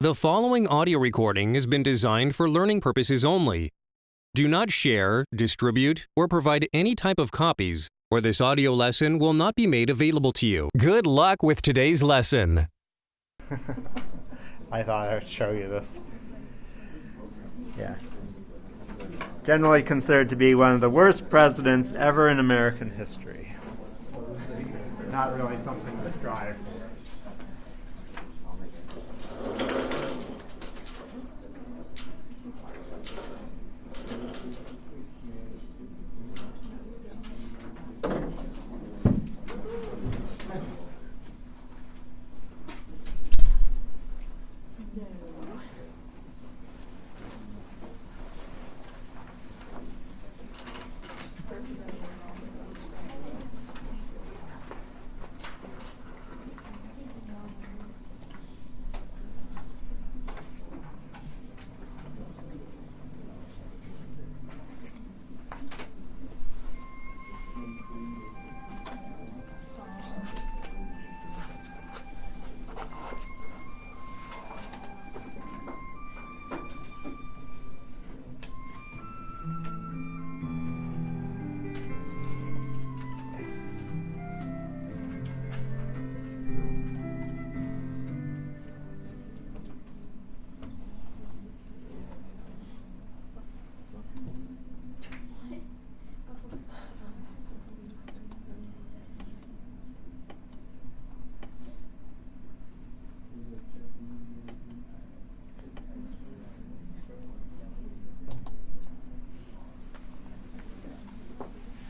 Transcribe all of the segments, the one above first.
The following audio recording has been designed for learning purposes only. Do not share, distribute, or provide any type of copies, or this audio lesson will not be made available to you. Good luck with today's lesson. I thought I would show you this. Yeah. Generally considered to be one of the worst presidents ever in American history. Not really something to strive for.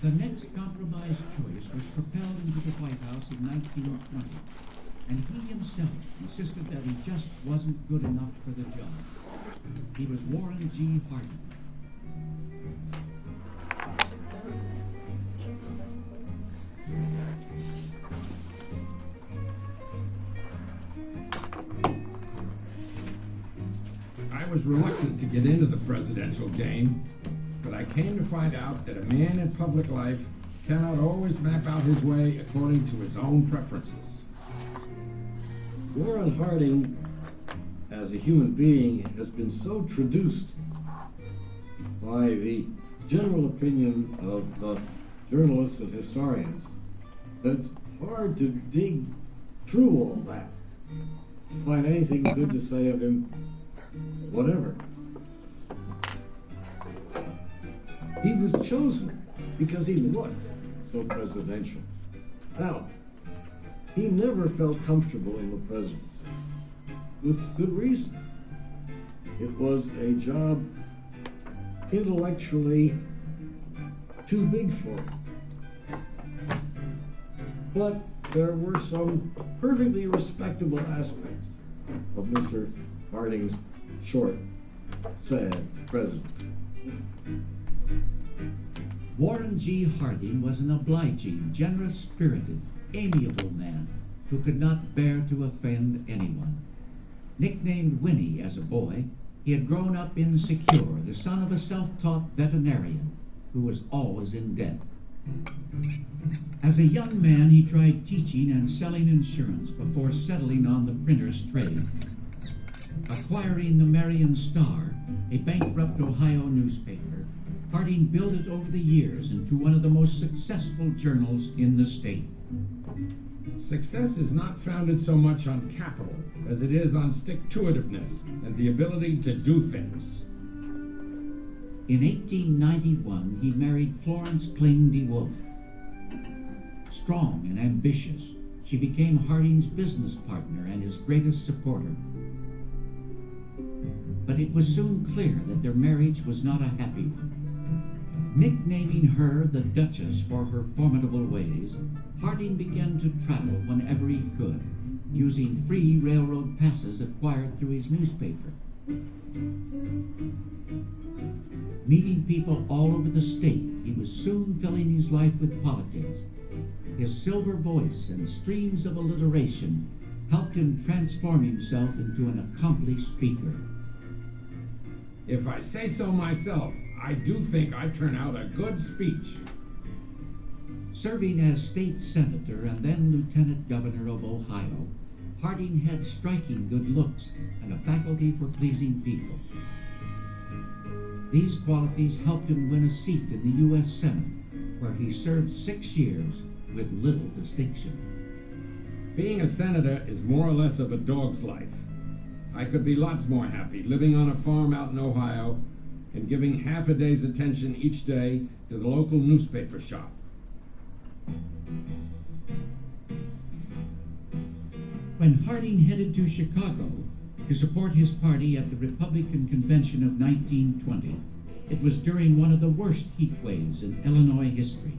The next compromise choice was propelled into the White House in 1920, and he himself insisted that he just wasn't good enough for the job. He was Warren G. Harding. I was reluctant to get into the presidential game, but I came to find out that a man in public life cannot always map out his way according to his own preferences. Warren Harding, as a human being, has been so traduced by the general opinion of journalists and historians that it's hard to dig through all that, to find anything good to say of him, whatever. He was chosen because he looked so presidential. Now, he never felt comfortable in the presidency, with good reason. It was a job intellectually too big for him. But there were some perfectly respectable aspects of Mr. Harding's short, sad presidency. Warren G. Harding was an obliging, generous-spirited, amiable man who could not bear to offend anyone. Nicknamed Winnie as a boy, he had grown up insecure, the son of a self-taught veterinarian who was always in debt. As a young man, he tried teaching and selling insurance before settling on the printer's trade. Acquiring the Marion Star, a bankrupt Ohio newspaper, Harding built it over the years into one of the most successful journals in the state. Success is not founded so much on capital as it is on stick-to-itiveness and the ability to do things. In 1891, he married Florence Kling DeWolf. Strong and ambitious, she became Harding's business partner and his greatest supporter. But it was soon clear that their marriage was not a happy one. Nicknaming her the Duchess for her formidable ways, Harding began to travel whenever he could, using free railroad passes acquired through his newspaper. Meeting people all over the state, he was soon filling his life with politics. His silver voice and streams of alliteration helped him transform himself into an accomplished speaker. If I say so myself, I do think I turn out a good speech. Serving as state senator and then lieutenant governor of Ohio, Harding had striking good looks and a faculty for pleasing people. These qualities helped him win a seat in the U.S. Senate, where he served 6 years with little distinction. Being a senator is more or less of a dog's life. I could be lots more happy living on a farm out in Ohio and giving half a day's attention each day to the local newspaper shop. When Harding headed to Chicago to support his party at the Republican Convention of 1920, it was during one of the worst heat waves in Illinois history.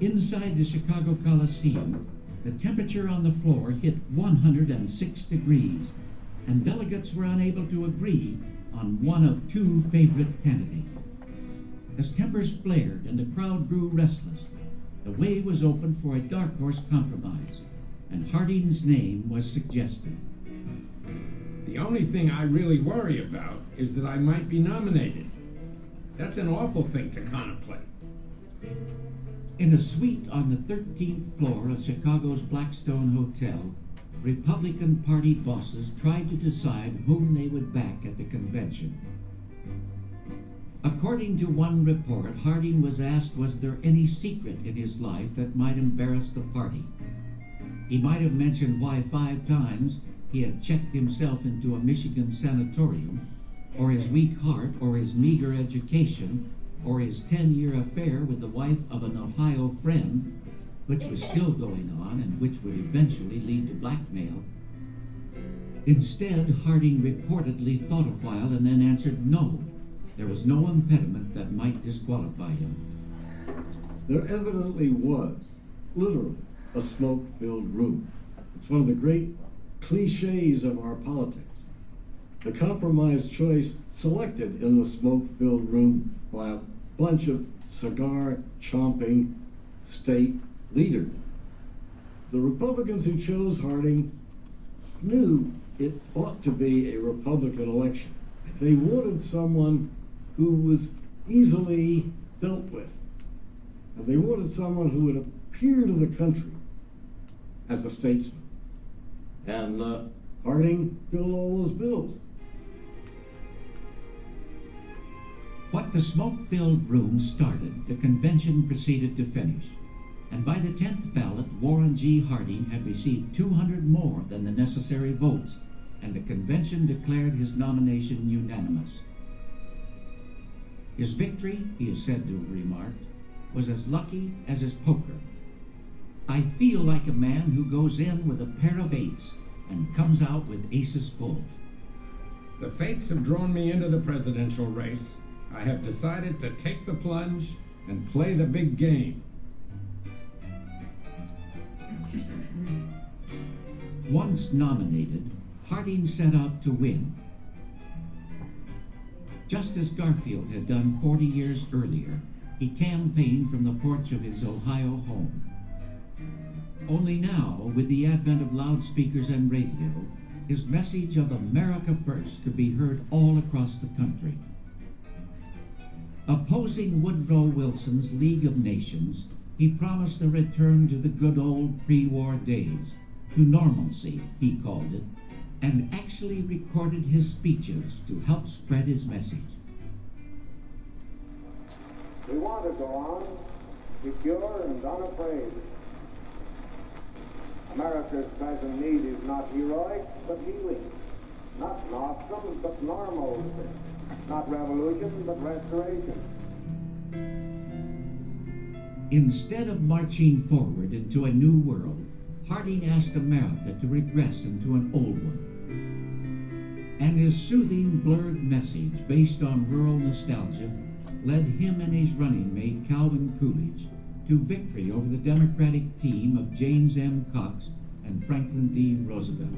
Inside the Chicago Coliseum, the temperature on the floor hit 106 degrees, and delegates were unable to agree on one of two favorite candidates. As tempers flared and the crowd grew restless, the way was open for a dark horse compromise, and Harding's name was suggested. The only thing I really worry about is that I might be nominated. That's an awful thing to contemplate. In a suite on the 13th floor of Chicago's Blackstone Hotel, Republican Party bosses tried to decide whom they would back at the convention. According to one report, Harding was asked was there any secret in his life that might embarrass the party. He might have mentioned why 5 times he had checked himself into a Michigan sanatorium, or his weak heart, or his meager education, or his 10-year affair with the wife of an Ohio friend, which was still going on and which would eventually lead to blackmail. Instead, Harding reportedly thought a while and then answered no. There was no impediment that might disqualify him. There evidently was, literally, a smoke-filled room. It's one of the great cliches of our politics. The compromise choice selected in the smoke-filled room by a bunch of cigar-chomping state leaders. The Republicans who chose Harding knew it ought to be a Republican election. They wanted someone who was easily dealt with. And they wanted someone who would appear to the country as a statesman. And Harding filled all those bills. What the smoke-filled room started, the convention proceeded to finish. And by the 10th ballot, Warren G. Harding had received 200 more than the necessary votes, and the convention declared his nomination unanimous. His victory, he is said to have remarked, was as lucky as his poker. I feel like a man who goes in with a pair of 8s and comes out with aces full. The fates have drawn me into the presidential race. I have decided to take the plunge and play the big game. Once nominated, Harding set out to win. Just as Garfield had done 40 years earlier, he campaigned from the porch of his Ohio home. Only now, with the advent of loudspeakers and radio, his message of America First could be heard all across the country. Opposing Woodrow Wilson's League of Nations, he promised a return to the good old pre-war days, to normalcy, he called it, and actually recorded his speeches to help spread his message. We want to go on, secure and unafraid. America's present need is not heroic, but healing. Not nostrum, but normal. Not revolution, but restoration. Instead of marching forward into a new world, Harding asked America to regress into an old one. And his soothing, blurred message, based on rural nostalgia, led him and his running mate, Calvin Coolidge, to victory over the Democratic team of James M. Cox and Franklin D. Roosevelt.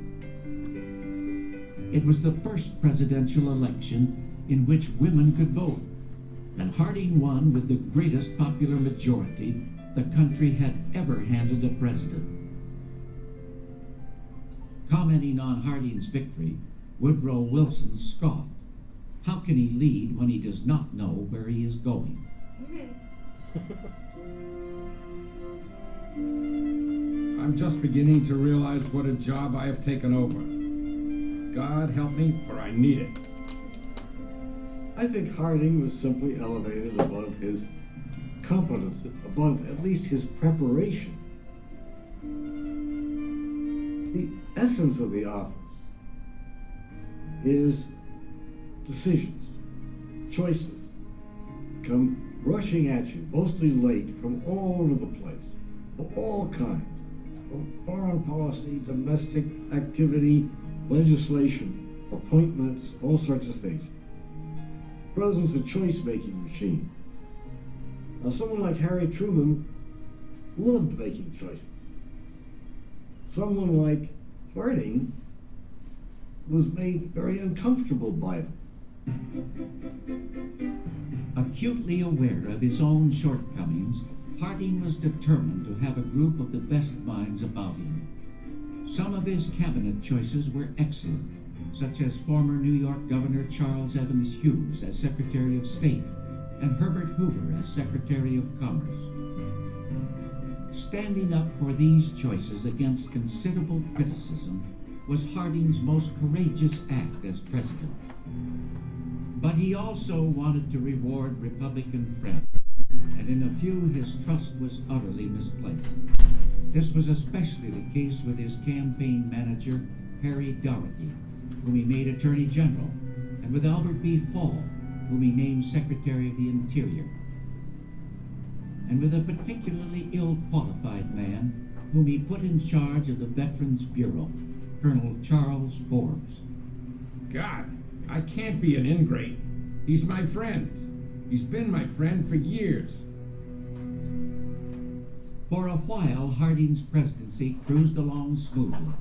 It was the first presidential election in which women could vote, and Harding won with the greatest popular majority the country had ever handed a president. Commenting on Harding's victory, Woodrow Wilson scoffed. How can he lead when he does not know where he is going? I'm just beginning to realize what a job I have taken over. God help me, for I need it. I think Harding was simply elevated above his competence, above at least his preparation. The essence of the office is decisions, choices, come rushing at you, mostly late, from all over the place, of all kinds, from foreign policy, domestic activity, legislation, appointments, all sorts of things. President's a choice-making machine. Now, someone like Harry Truman loved making choices. Someone like Harding was made very uncomfortable by them. Acutely aware of his own shortcomings, Harding was determined to have a group of the best minds about him. Some of his cabinet choices were excellent, such as former New York Governor Charles Evans Hughes as Secretary of State and Herbert Hoover as Secretary of Commerce. Standing up for these choices against considerable criticism was Harding's most courageous act as president. But he also wanted to reward Republican friends, and in a few his trust was utterly misplaced. This was especially the case with his campaign manager, Harry Doherty, whom he made Attorney General, and with Albert B. Fall, whom he named Secretary of the Interior, and with a particularly ill-qualified man whom he put in charge of the Veterans Bureau, Colonel Charles Forbes. God, I can't be an ingrate. He's my friend. He's been my friend for years. For a while, Harding's presidency cruised along smoothly.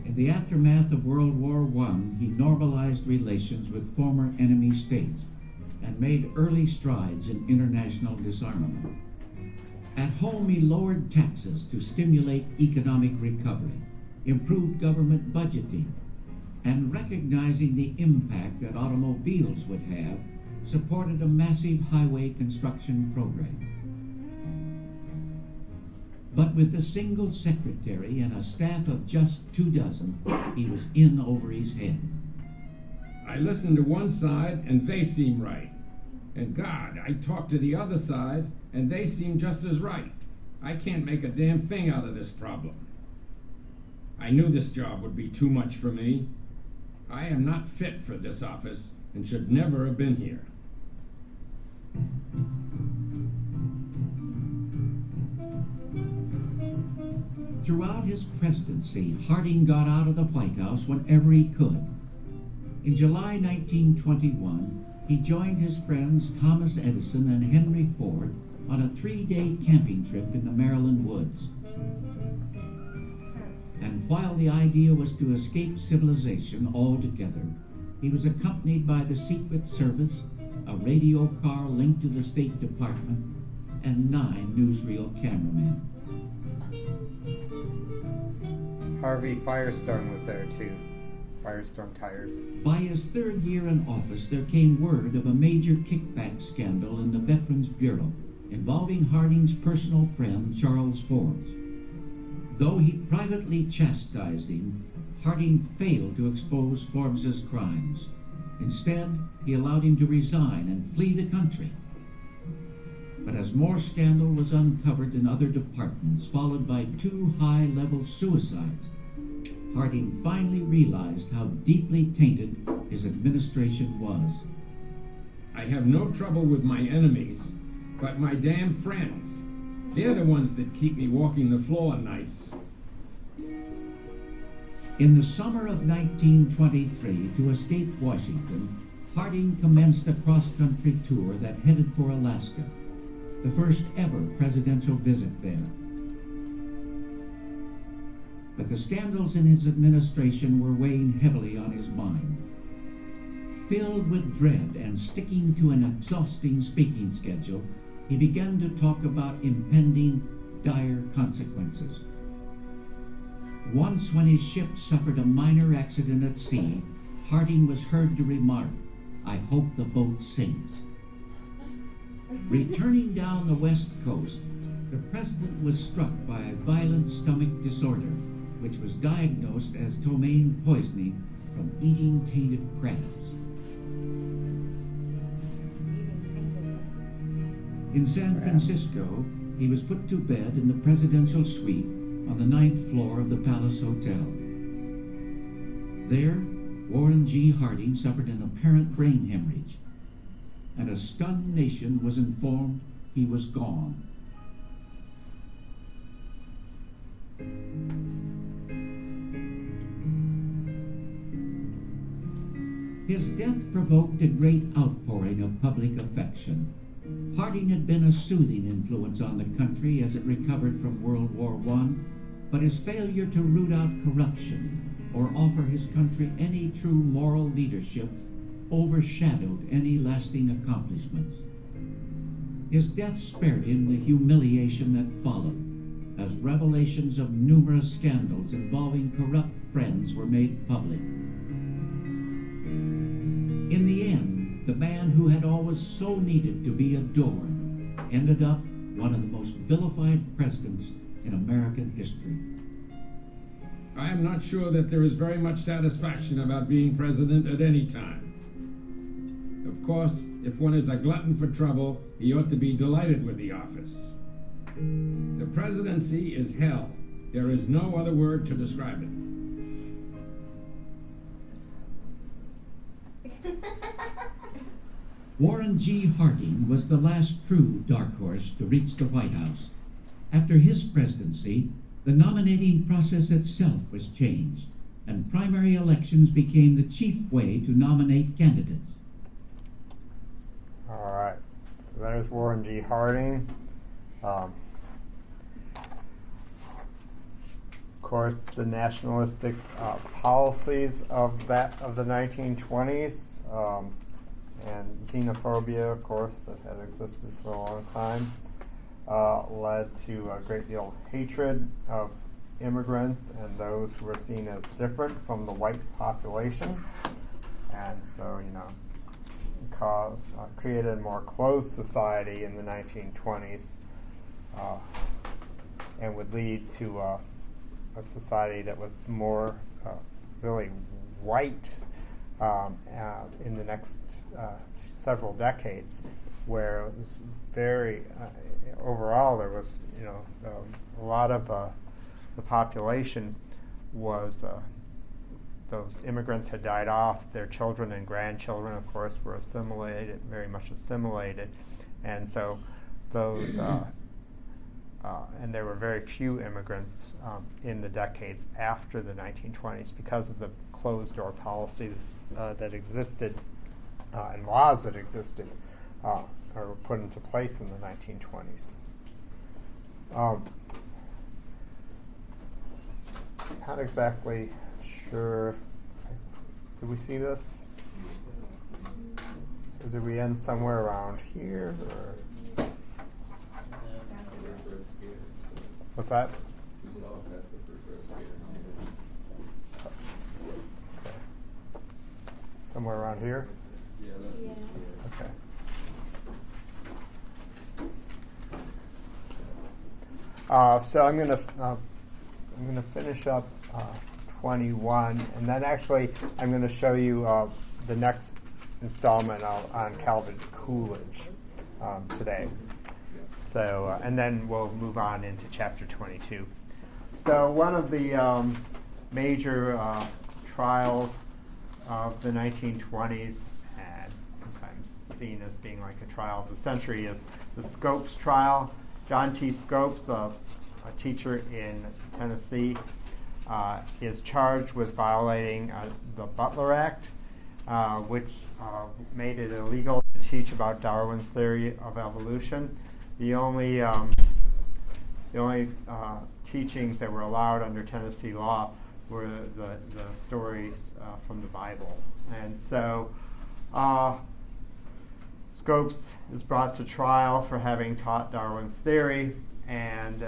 In the aftermath of World War I, he normalized relations with former enemy states and made early strides in international disarmament. At home, he lowered taxes to stimulate economic recovery, improved government budgeting, and recognizing the impact that automobiles would have, supported a massive highway construction program. But with a single secretary and a staff of just 24, he was in over his head. I listen to one side and they seem right. And God, I talk to the other side and they seem just as right. I can't make a damn thing out of this problem. I knew this job would be too much for me. I am not fit for this office and should never have been here. Throughout his presidency, Harding got out of the White House whenever he could. In July 1921, he joined his friends Thomas Edison and Henry Ford on a 3-day camping trip in the Maryland woods. And while the idea was to escape civilization altogether, he was accompanied by the Secret Service, a radio car linked to the State Department, and 9 newsreel cameramen. Harvey Firestone was there too. Firestone Tires. By his 3rd year in office, there came word of a major kickback scandal in the Veterans Bureau involving Harding's personal friend, Charles Forbes. Though he privately chastised him, Harding failed to expose Forbes's crimes. Instead, he allowed him to resign and flee the country. But as more scandal was uncovered in other departments, followed by 2 high-level suicides, Harding finally realized how deeply tainted his administration was. I have no trouble with my enemies, but my damn friends. They're the ones that keep me walking the floor nights. In the summer of 1923, to escape Washington, Harding commenced a cross-country tour that headed for Alaska, the first ever presidential visit there. But the scandals in his administration were weighing heavily on his mind. Filled with dread and sticking to an exhausting speaking schedule, he began to talk about impending dire consequences. Once, when his ship suffered a minor accident at sea, Harding was heard to remark, "I hope the boat sinks." Returning down the west coast, the president was struck by a violent stomach disorder, which was diagnosed as ptomaine poisoning from eating tainted crabs. In San Francisco, he was put to bed in the presidential suite on the 9th floor of the Palace Hotel. There, Warren G. Harding suffered an apparent brain hemorrhage, and a stunned nation was informed he was gone. His death provoked a great outpouring of public affection. Harding had been a soothing influence on the country as it recovered from World War I, but his failure to root out corruption or offer his country any true moral leadership overshadowed any lasting accomplishments. His death spared him the humiliation that followed, as revelations of numerous scandals involving corrupt friends were made public. In the end, the man who had always so needed to be adored ended up one of the most vilified presidents in American history. I am not sure that there is very much satisfaction about being president at any time. Of course, if one is a glutton for trouble, he ought to be delighted with the office. The presidency is hell. There is no other word to describe it. Warren G. Harding was the last true dark horse to reach the White House. After his presidency, the nominating process itself was changed, and primary elections became the chief way to nominate candidates. All right, so there's Warren G. Harding. Of course, the nationalistic policies of the 1920s and xenophobia, of course, that had existed for a long time, led to a great deal of hatred of immigrants and those who were seen as different from the white population, and so created a more closed society in the 1920s, and would lead to a society that was more really white in the next several decades, where it was very overall there was a lot of the population was those immigrants had died off. Their children and grandchildren, of course, were assimilated, very much assimilated, and so those and there were very few immigrants in the decades after the 1920s because of the closed-door policies that existed and laws that existed or were put into place in the 1920s. Not exactly sure. Did we see this? So did we end somewhere around here? Or? What's that? Okay. Somewhere around here? Okay. So I'm going to finish up 21, and then actually I'm going to show you the next installment on Calvin Coolidge today. So and then we'll move on into chapter 22. So one of the major trials of the 1920s, and sometimes seen as being like a trial of the century, is the Scopes trial. John T. Scopes, a teacher in Tennessee, is charged with violating the Butler Act, which made it illegal to teach about Darwin's theory of evolution. The only teachings that were allowed under Tennessee law were the stories from the Bible. And so Scopes is brought to trial for having taught Darwin's theory, and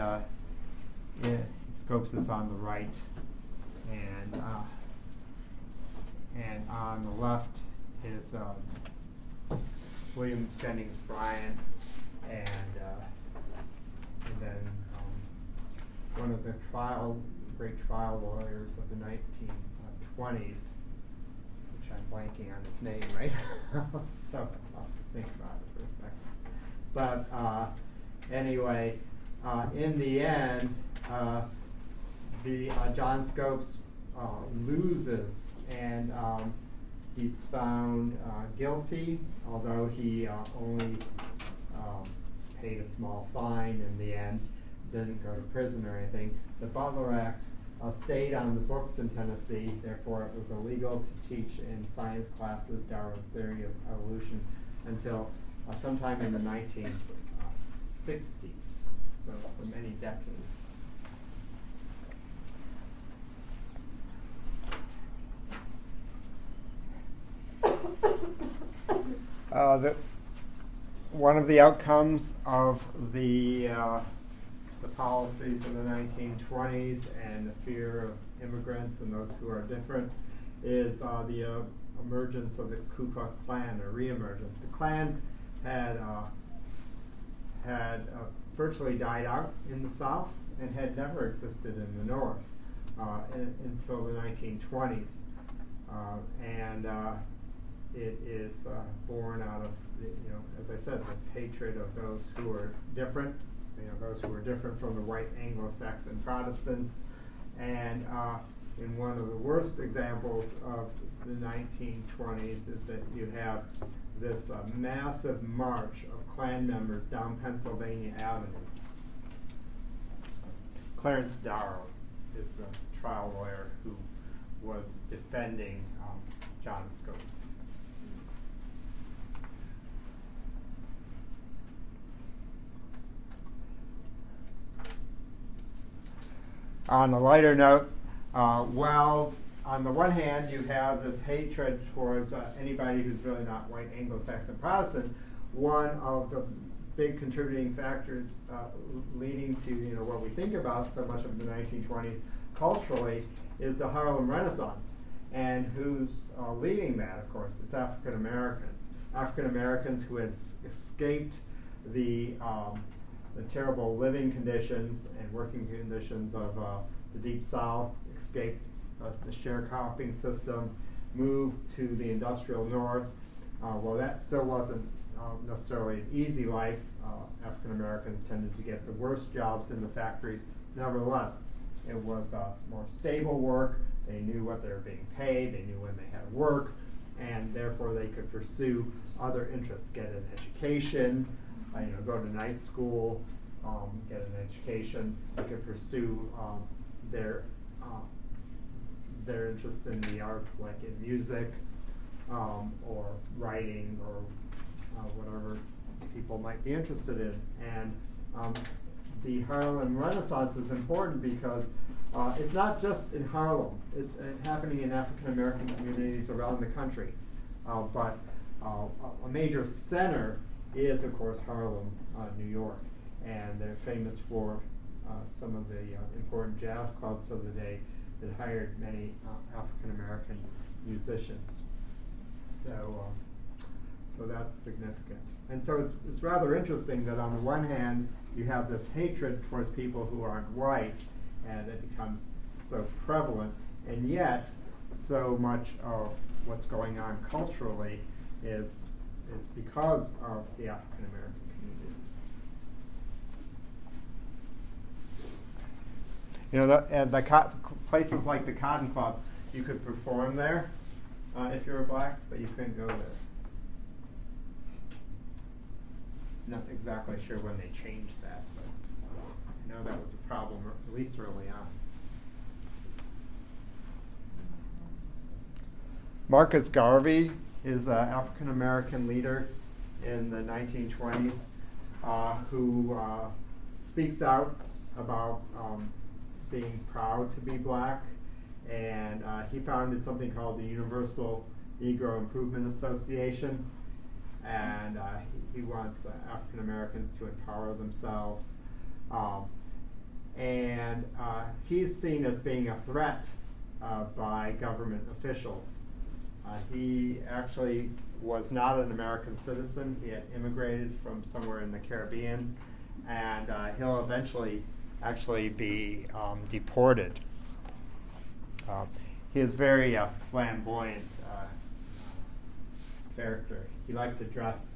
Scopes is on the right, and on the left is William Jennings Bryan, and then one of the great trial lawyers of the 1920s, which I'm blanking on his name right now, so I'll have to think about it for a second. But anyway, in the end, John Scopes loses, and he's found guilty, although he only paid a small fine in the end, didn't go to prison or anything. The Butler Act stayed on the books in Tennessee, therefore it was illegal to teach in science classes Darwin's theory of evolution until sometime in the 1960s, so for many decades. One of the outcomes of the policies in the 1920s and the fear of immigrants and those who are different is the emergence of the Ku Klux Klan, or reemergence. The Klan had virtually died out in the South and had never existed in the North until the 1920s. It is born out of, as I said, this hatred of those who are different, those who are different from the white Anglo-Saxon Protestants. And in one of the worst examples of the 1920s is that you have this massive march of Klan members down Pennsylvania Avenue. Clarence Darrow is the trial lawyer who was defending John Scopes. On a lighter note, on the one hand, you have this hatred towards anybody who's really not white Anglo-Saxon Protestant. One of the big contributing factors leading to what we think about so much of the 1920s culturally is the Harlem Renaissance. And who's leading that, of course? It's African Americans. African Americans who had escaped the terrible living conditions and working conditions of the Deep South, escaped the sharecropping system, moved to the industrial North. Well, that still wasn't necessarily an easy life. African Americans tended to get the worst jobs in the factories. Nevertheless, it was more stable work. They knew what they were being paid. They knew when they had work, and therefore they could pursue other interests, get an education, go to night school, get an education. They could pursue their interests in the arts, like in music or writing or whatever people might be interested in. And the Harlem Renaissance is important because it's not just in Harlem. It's happening in African American communities around the country. But a major center is, of course, Harlem, New York. And they're famous for some of the important jazz clubs of the day that hired many African American musicians. So that's significant. And so it's rather interesting that on the one hand, you have this hatred towards people who aren't white, and it becomes so prevalent, and yet so much of what's going on culturally is because of the African American community. Places like the Cotton Club, you could perform there if you were black, but you couldn't go there. Not exactly sure when they changed that, but I know that was a problem, at least early on. Marcus Garvey is an African American leader in the 1920s who speaks out about being proud to be black, and he founded something called the Universal Negro Improvement Association, and he wants African Americans to empower themselves, and he's seen as being a threat by government officials. He actually was not an American citizen. He had immigrated from somewhere in the Caribbean, and he'll eventually actually be deported. He is very flamboyant character. He liked to dress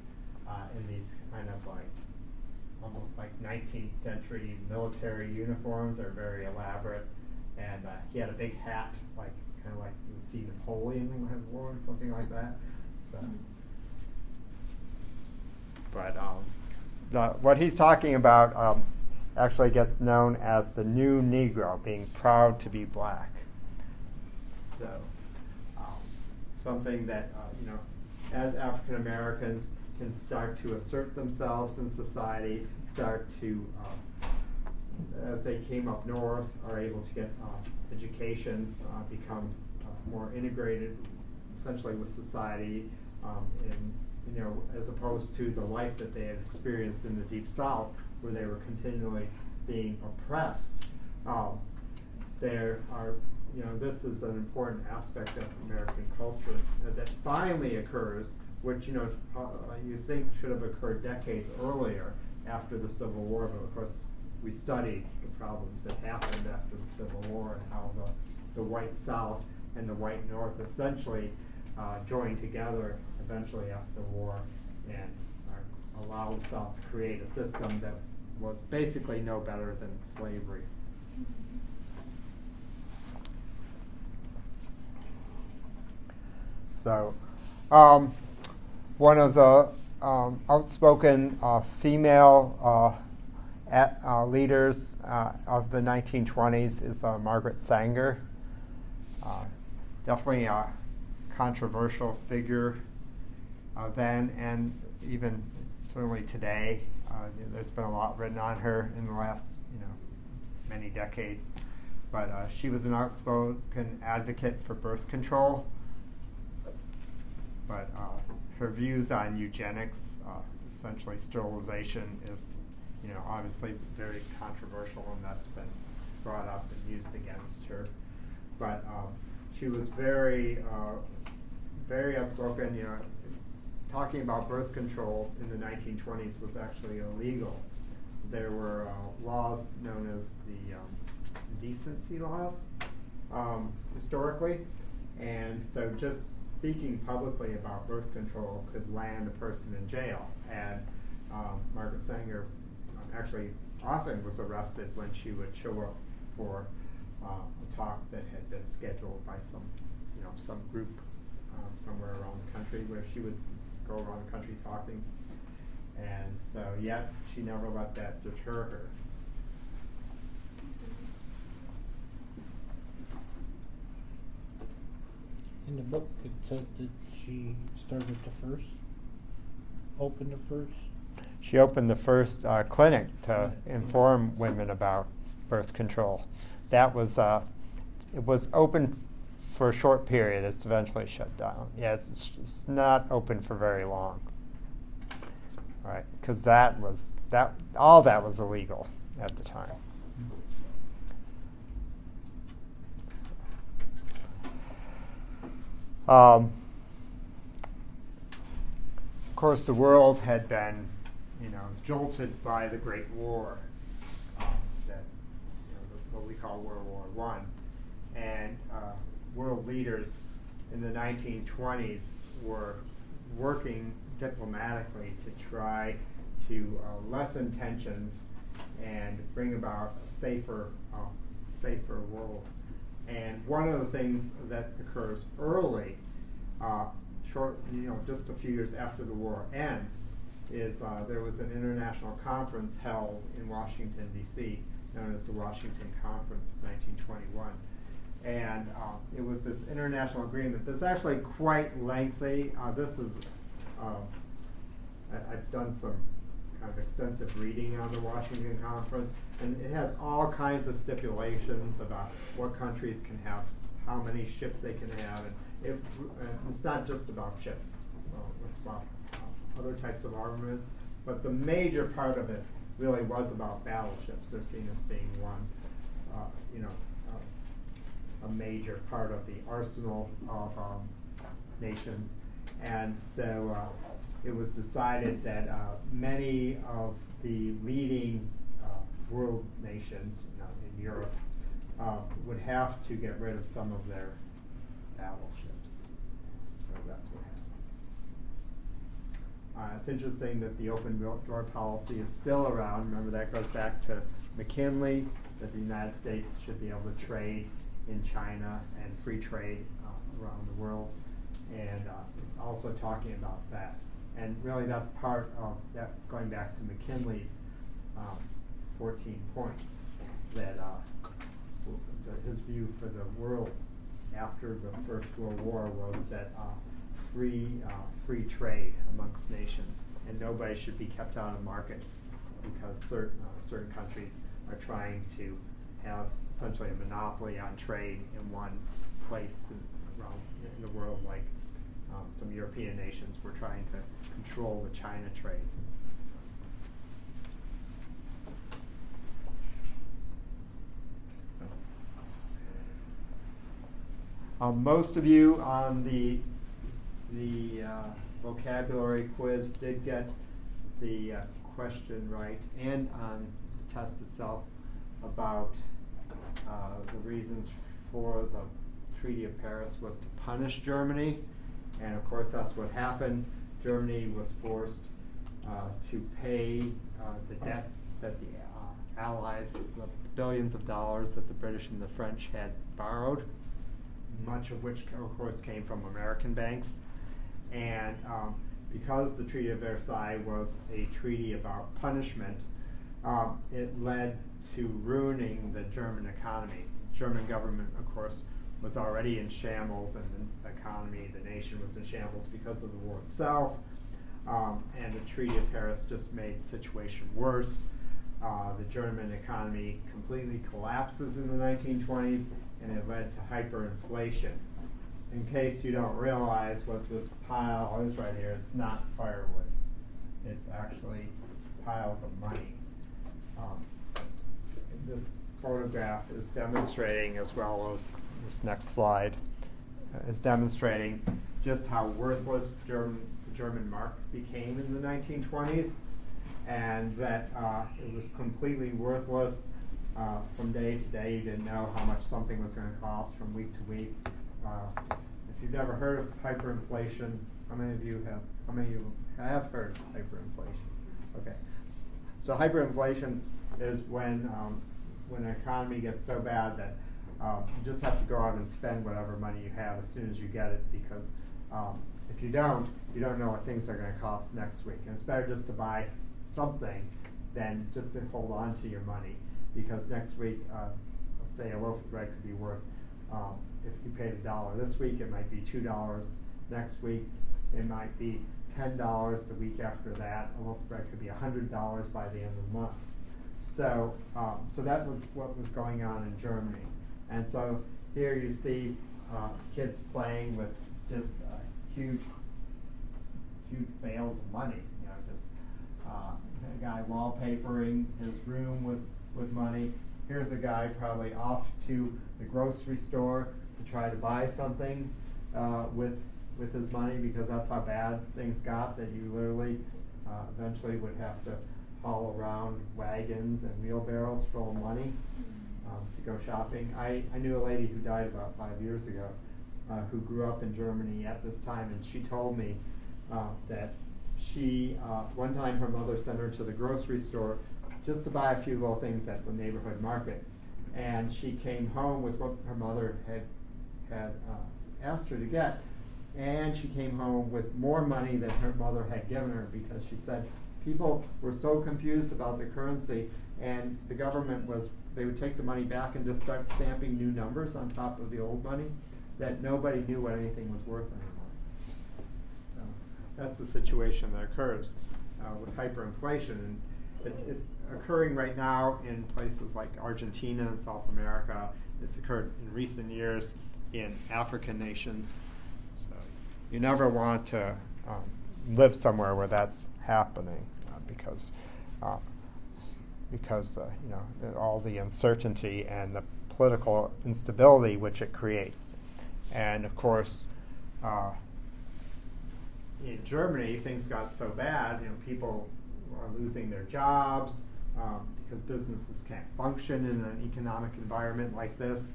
in these kind of like almost like 19th century military uniforms. They're very elaborate, and he had a big hat, like kind of like you would see Napoleon have worn, something like that. So, but what he's talking about actually gets known as the new Negro, being proud to be black. So, something that as African Americans can start to assert themselves in society, start to, as they came up north, are able to get educations, become more integrated, essentially with society, as opposed to the life that they had experienced in the Deep South, where they were continually being oppressed. There are, this is an important aspect of American culture that finally occurs, which you think should have occurred decades earlier after the Civil War, but of course we studied the problems that happened after the Civil War and how the white South and the white North essentially joined together eventually after the war and allowed the South to create a system that was basically no better than slavery. So, one of the outspoken female leaders of the 1920s is Margaret Sanger. Definitely a controversial figure then, and even certainly today. There's been a lot written on her in the last, many decades. But she was an outspoken advocate for birth control. But her views on eugenics, essentially sterilization, is, obviously very controversial, and that's been brought up and used against her. But she was very, very outspoken. Talking about birth control in the 1920s was actually illegal. There were laws known as the decency laws, historically, and so just speaking publicly about birth control could land a person in jail. And Margaret Sanger actually often was arrested when she would show up for a talk that had been scheduled by some group somewhere around the country, where she would go around the country talking. And so, yet she never let that deter her. In the book, it said that she started opened the first. She opened the first clinic to inform women about birth control. That was, it was open for a short period. It's eventually shut down. Yeah, it's not open for very long. All right, because all that was illegal at the time. Of course, the world had been, jolted by the Great War, what we call World War I, and world leaders in the 1920s were working diplomatically to try to lessen tensions and bring about a safer world. And one of the things that occurs early, just a few years after the war ends, is there was an international conference held in Washington, D.C., known as the Washington Conference of 1921. And it was this international agreement that's actually quite lengthy. I've done some kind of extensive reading on the Washington Conference, and it has all kinds of stipulations about what countries can have, how many ships they can have, and it's not just about ships. It's about other types of armaments, but the major part of it really was about battleships. They're seen as being one, a major part of the arsenal of nations, and so it was decided that many of the leading world nations, in Europe, would have to get rid of some of their battleships. So that's what happens. It's interesting that the open door policy is still around. Remember, that goes back to McKinley, that the United States should be able to trade in China and free trade around the world. And it's also talking about that. And really that's part of that, going back to McKinley's 14 points, that his view for the world after the First World War was that free trade amongst nations, and nobody should be kept out of markets because certain countries are trying to have essentially a monopoly on trade in one place around in the world, like some European nations were trying to control the China trade. Most of you on the vocabulary quiz did get the question right, and on the test itself about the reasons for the Treaty of Paris was to punish Germany, and of course that's what happened. Germany was forced to pay the debts that the Allies, the billions of dollars that the British and the French had borrowed, much of which of course came from American banks. And because the Treaty of Versailles was a treaty about punishment, it led to ruining the German economy. The German government, of course, was already in shambles, and the economy, the nation was in shambles because of the war itself. And the Treaty of Paris just made the situation worse. The German economy completely collapses in the 1920s, and it led to hyperinflation. In case you don't realize what this pile is right here, it's not firewood. It's actually piles of money. This photograph is demonstrating, as well as this next slide, is demonstrating just how worthless the German mark became in the 1920s, and that it was completely worthless from day to day. You didn't know how much something was going to cost from week to week. If you've never heard of hyperinflation, how many of you have heard of hyperinflation? Okay, so hyperinflation is when an economy gets so bad that you just have to go out and spend whatever money you have as soon as you get it, because if you don't know what things are going to cost next week. And it's better just to buy something than just to hold on to your money, because next week, let's say a loaf of bread could be worth, if you paid $1 this week, it might be $2 next week. It might be $10 the week after that. A loaf of bread could be $100 by the end of the month. So, so that was what was going on in Germany. And so here you see kids playing with just huge bales of money. You know, just a guy wallpapering his room with money. Here's a guy probably off to the grocery store to try to buy something with his money, because that's how bad things got, that you literally eventually would have to haul around wagons and wheelbarrows full of money to go shopping. I knew a lady who died about 5 years ago who grew up in Germany at this time, and she told me that she, one time her mother sent her to the grocery store just to buy a few little things at the neighborhood market. And she came home with what her mother had asked her to get, and she came home with more money than her mother had given her, because she said people were so confused about the currency, and the government they would take the money back and just start stamping new numbers on top of the old money, that nobody knew what anything was worth anymore. So that's the situation that occurs with hyperinflation. And it's occurring right now in places like Argentina and South America. It's occurred in recent years in African nations. So you never want to live somewhere where that's happening, because you know, all the uncertainty and the political instability which it creates. And of course, in Germany, things got so bad, people are losing their jobs because businesses can't function in an economic environment like this.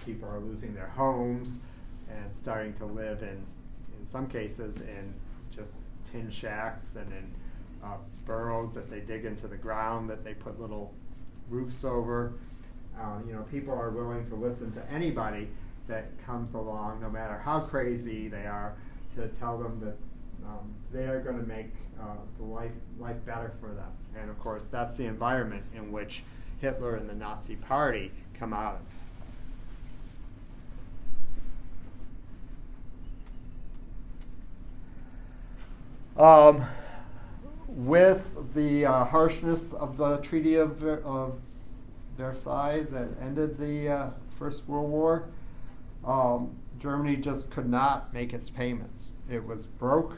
People are losing their homes and starting to live in some cases, in just tin shacks and in burrows that they dig into the ground that they put little roofs over. People are willing to listen to anybody that comes along, no matter how crazy they are, to tell them that they are going to make the life better for them. And of course, that's the environment in which Hitler and the Nazi Party come out of. With the harshness of the Treaty of Versailles that ended the First World War, Germany just could not make its payments. It was broke,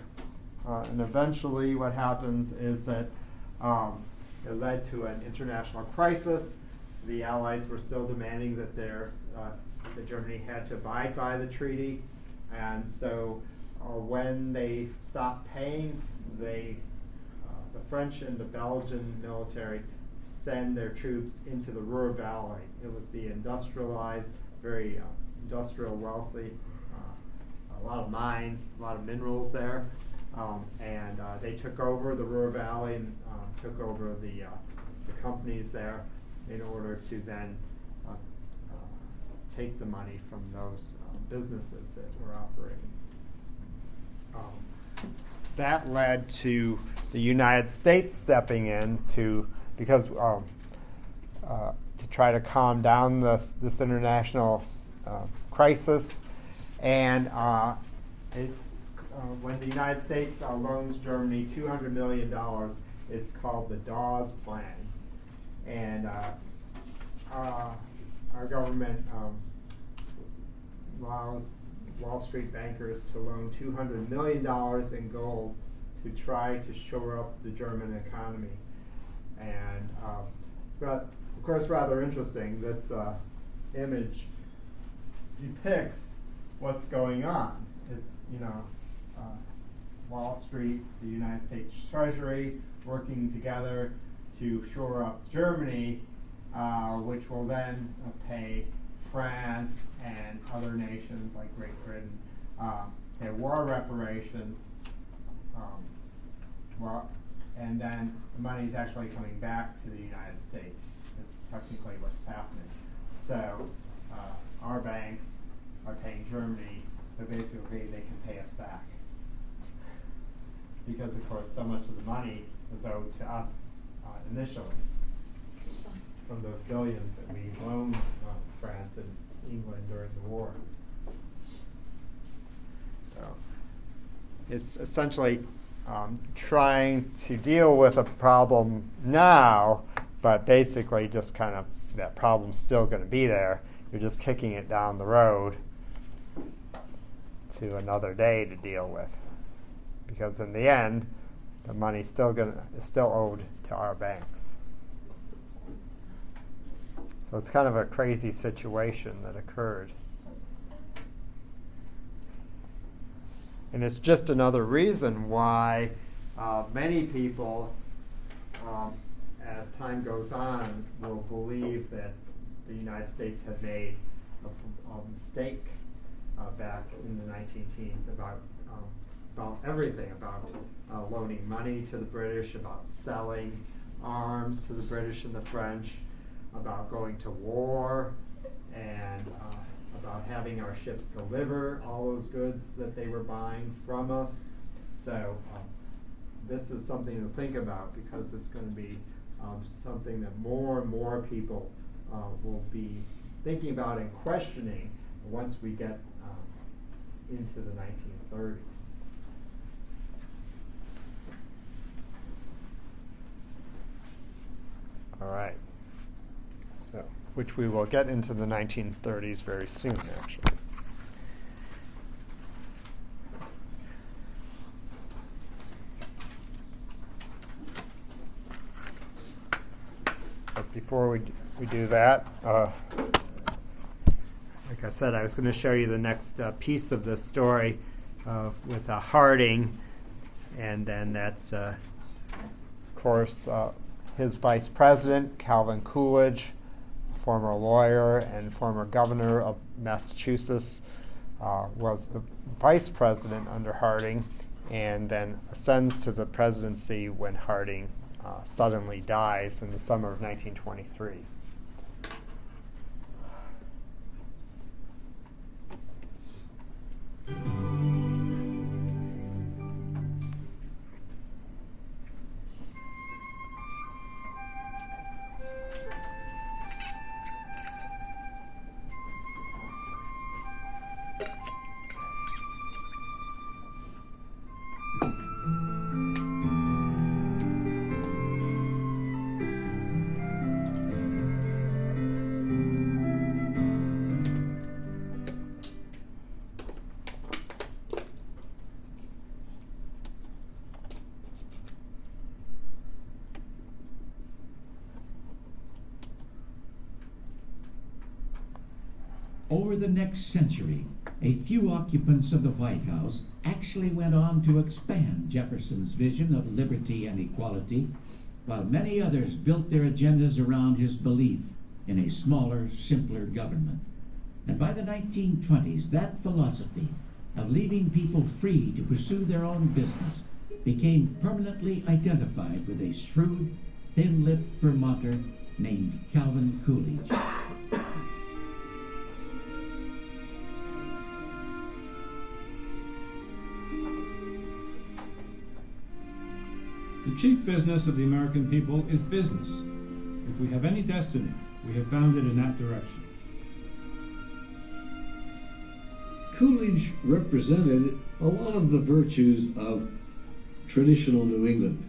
and eventually what happens is that it led to an international crisis. The Allies were still demanding that that Germany had to abide by the treaty, and so when they stopped paying, the French and the Belgian military send their troops into the Ruhr Valley. It was the industrialized, very industrial, wealthy, a lot of mines, a lot of minerals there, and they took over the Ruhr Valley and took over the companies there in order to then take the money from those businesses that were operating. That led to the United States stepping in to try to calm down this international crisis, and when the United States loans Germany $200 million, it's called the Dawes Plan, and our government allows Wall Street bankers to loan $200 million in gold to try to shore up the German economy. And it's of course rather interesting. This image depicts what's going on. It's Wall Street, the United States Treasury working together to shore up Germany, which will then pay France and other nations like Great Britain their war reparations, and then the money is actually coming back to the United States. Is technically what's happening. So our banks are paying Germany, so basically they can pay us back. Because of course so much of the money was owed to us initially from those billions that we loaned France and England during the war. So it's essentially trying to deal with a problem now, but basically just kind of that problem's still going to be there. You're just kicking it down the road to another day to deal with, because in the end, the money's still owed to our banks. So it's kind of a crazy situation that occurred. And it's just another reason why many people, as time goes on, will believe that the United States had made a mistake back in the 19-teens about everything, about loaning money to the British, about selling arms to the British and the French, about going to war, and about having our ships deliver all those goods that they were buying from us. So this is something to think about, because it's going to be something that more and more people will be thinking about and questioning once we get into the 1930s. All right. So, which we will get into the 1930s very soon, actually. But before we do that, like I said, I was going to show you the next piece of this story with Harding And then that's, of course, his vice president, Calvin Coolidge, former lawyer and former governor of Massachusetts, was the vice president under Harding, and then ascends to the presidency when Harding suddenly dies in the summer of 1923. Over the next century, a few occupants of the White House actually went on to expand Jefferson's vision of liberty and equality, while many others built their agendas around his belief in a smaller, simpler government. And by the 1920s, that philosophy of leaving people free to pursue their own business became permanently identified with a shrewd, thin-lipped Vermonter named Calvin Coolidge. The chief business of the American people is business. If we have any destiny, we have found it in that direction. Coolidge represented a lot of the virtues of traditional New England.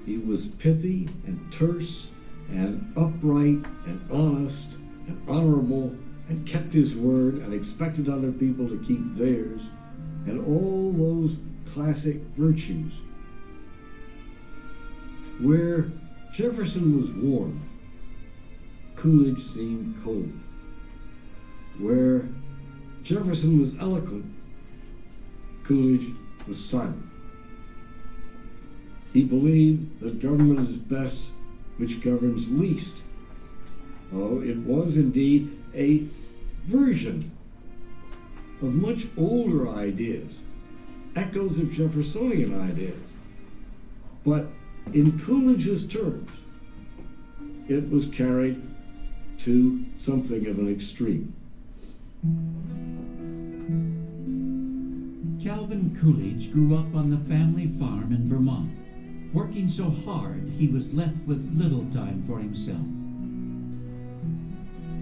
He was pithy and terse and upright and honest and honorable and kept his word and expected other people to keep theirs, and all those classic virtues. Where Jefferson was warm, Coolidge seemed cold. Where Jefferson was eloquent, Coolidge was silent. He believed that government is best which governs least. Oh, it was indeed a version of much older ideas, echoes of Jeffersonian ideas. But in Coolidge's terms, it was carried to something of an extreme. Calvin Coolidge grew up on the family farm in Vermont, working so hard he was left with little time for himself.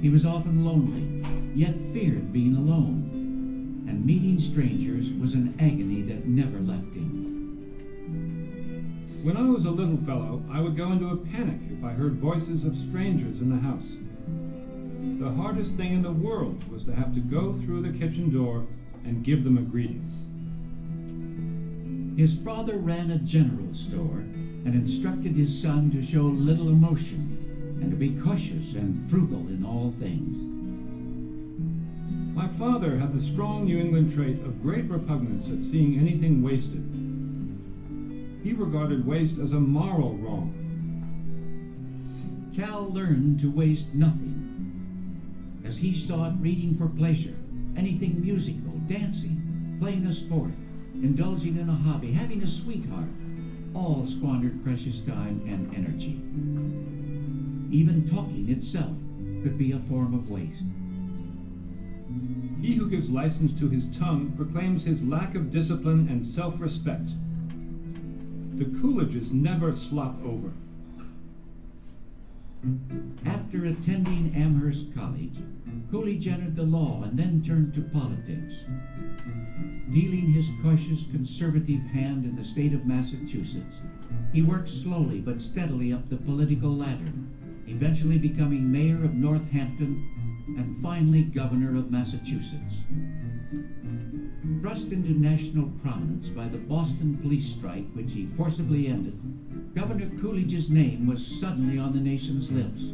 He was often lonely, yet feared being alone, and meeting strangers was an agony that never left him. When I was a little fellow, I would go into a panic if I heard voices of strangers in the house. The hardest thing in the world was to have to go through the kitchen door and give them a greeting. His father ran a general store and instructed his son to show little emotion and to be cautious and frugal in all things. My father had the strong New England trait of great repugnance at seeing anything wasted. He regarded waste as a moral wrong. Cal learned to waste nothing, as he saw it reading for pleasure, anything musical, dancing, playing a sport, indulging in a hobby, having a sweetheart, all squandered precious time and energy. Even talking itself could be a form of waste. He who gives license to his tongue proclaims his lack of discipline and self-respect. The Coolidges never slop over. After attending Amherst College, Coolidge entered the law and then turned to politics. Dealing his cautious conservative hand in the state of Massachusetts, he worked slowly but steadily up the political ladder, eventually becoming mayor of Northampton and finally governor of Massachusetts. Thrust into national prominence by the Boston police strike, which he forcibly ended, Governor Coolidge's name was suddenly on the nation's lips.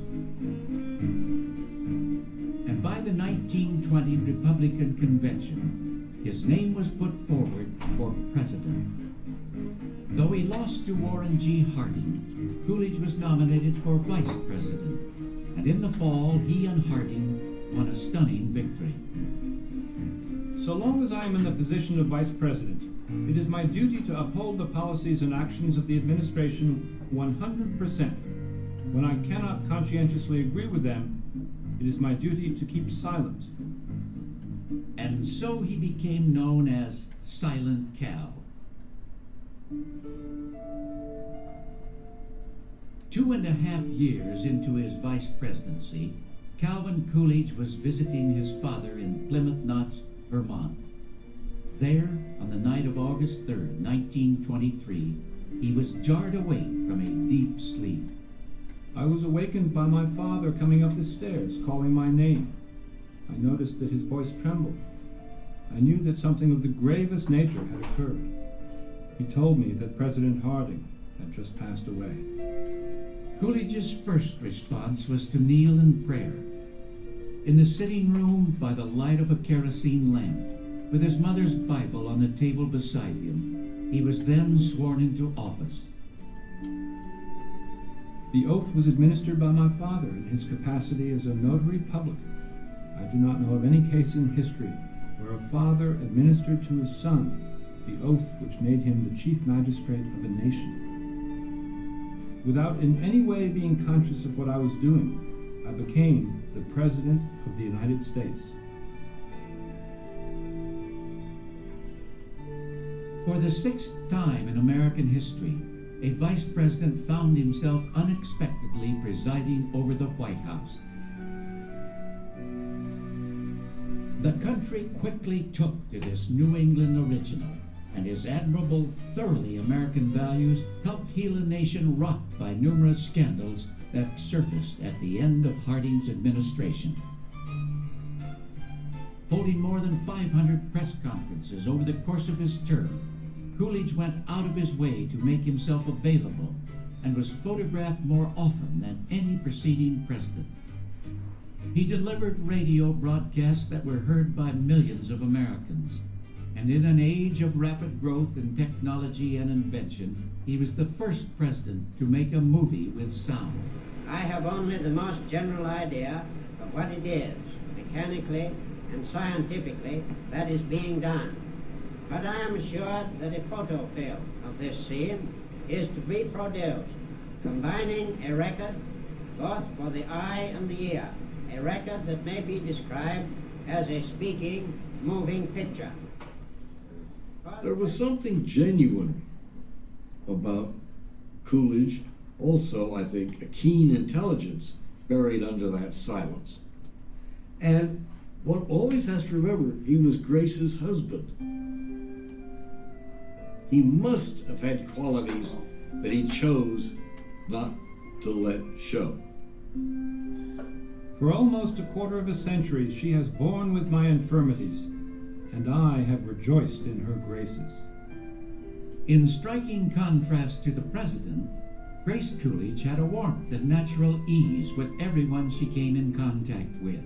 And by the 1920 Republican Convention, his name was put forward for president. Though he lost to Warren G. Harding, Coolidge was nominated for vice president, and in the fall he and Harding won a stunning victory. So long as I am in the position of Vice President, it is my duty to uphold the policies and actions of the administration 100%. When I cannot conscientiously agree with them, it is my duty to keep silent. And so he became known as Silent Cal. 2.5 years into his vice presidency, Calvin Coolidge was visiting his father in Plymouth Notch, Vermont. There, on the night of August 3rd, 1923, he was jarred awake from a deep sleep. I was awakened by my father coming up the stairs, calling my name. I noticed that his voice trembled. I knew that something of the gravest nature had occurred. He told me that President Harding had just passed away. Coolidge's first response was to kneel in prayer. In the sitting room, by the light of a kerosene lamp, with his mother's Bible on the table beside him, he was then sworn into office. The oath was administered by my father in his capacity as a notary public. I do not know of any case in history where a father administered to his son the oath which made him the chief magistrate of a nation. Without in any way being conscious of what I was doing, I became the President of the United States. For the 6th time in American history, a vice president found himself unexpectedly presiding over the White House. The country quickly took to this New England original, and his admirable, thoroughly American values helped heal a nation rocked by numerous scandals that surfaced at the end of Harding's administration. Holding more than 500 press conferences over the course of his term, Coolidge went out of his way to make himself available and was photographed more often than any preceding president. He delivered radio broadcasts that were heard by millions of Americans. And in an age of rapid growth in technology and invention, he was the first president to make a movie with sound. I have only the most general idea of what it is, mechanically and scientifically, that is being done. But I am sure that a photo film of this scene is to be produced, combining a record both for the eye and the ear, a record that may be described as a speaking, moving picture. There was something genuine about Coolidge, also, I think, a keen intelligence buried under that silence. And one always has to remember, he was Grace's husband. He must have had qualities that he chose not to let show. For almost a quarter of a century, she has borne with my infirmities, and I have rejoiced in her graces. In striking contrast to the president, Grace Coolidge had a warmth and natural ease with everyone she came in contact with.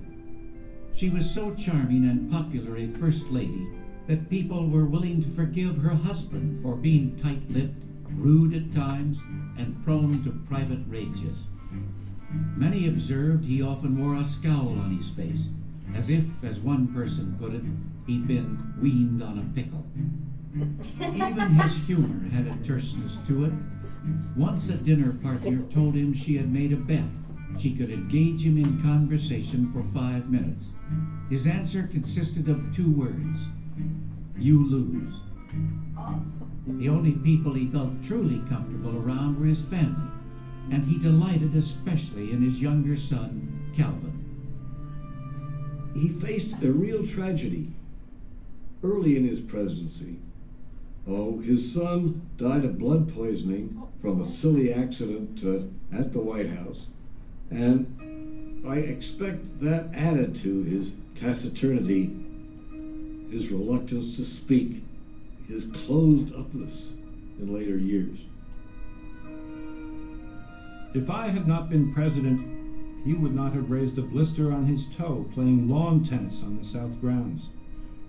She was so charming and popular a first lady that people were willing to forgive her husband for being tight-lipped, rude at times, and prone to private rages. Many observed he often wore a scowl on his face, as if, as one person put it, he'd been weaned on a pickle. Even his humor had a terseness to it. Once a dinner partner told him she had made a bet she could engage him in conversation for 5 minutes. His answer consisted of 2 words: "You lose." The only people he felt truly comfortable around were his family, and he delighted especially in his younger son, Calvin. He faced a real tragedy early in his presidency. His son died of blood poisoning from a silly accident at the White House, and I expect that added to his taciturnity, his reluctance to speak, his closed-upness in later years. If I had not been president, he would not have raised a blister on his toe playing lawn tennis on the South grounds,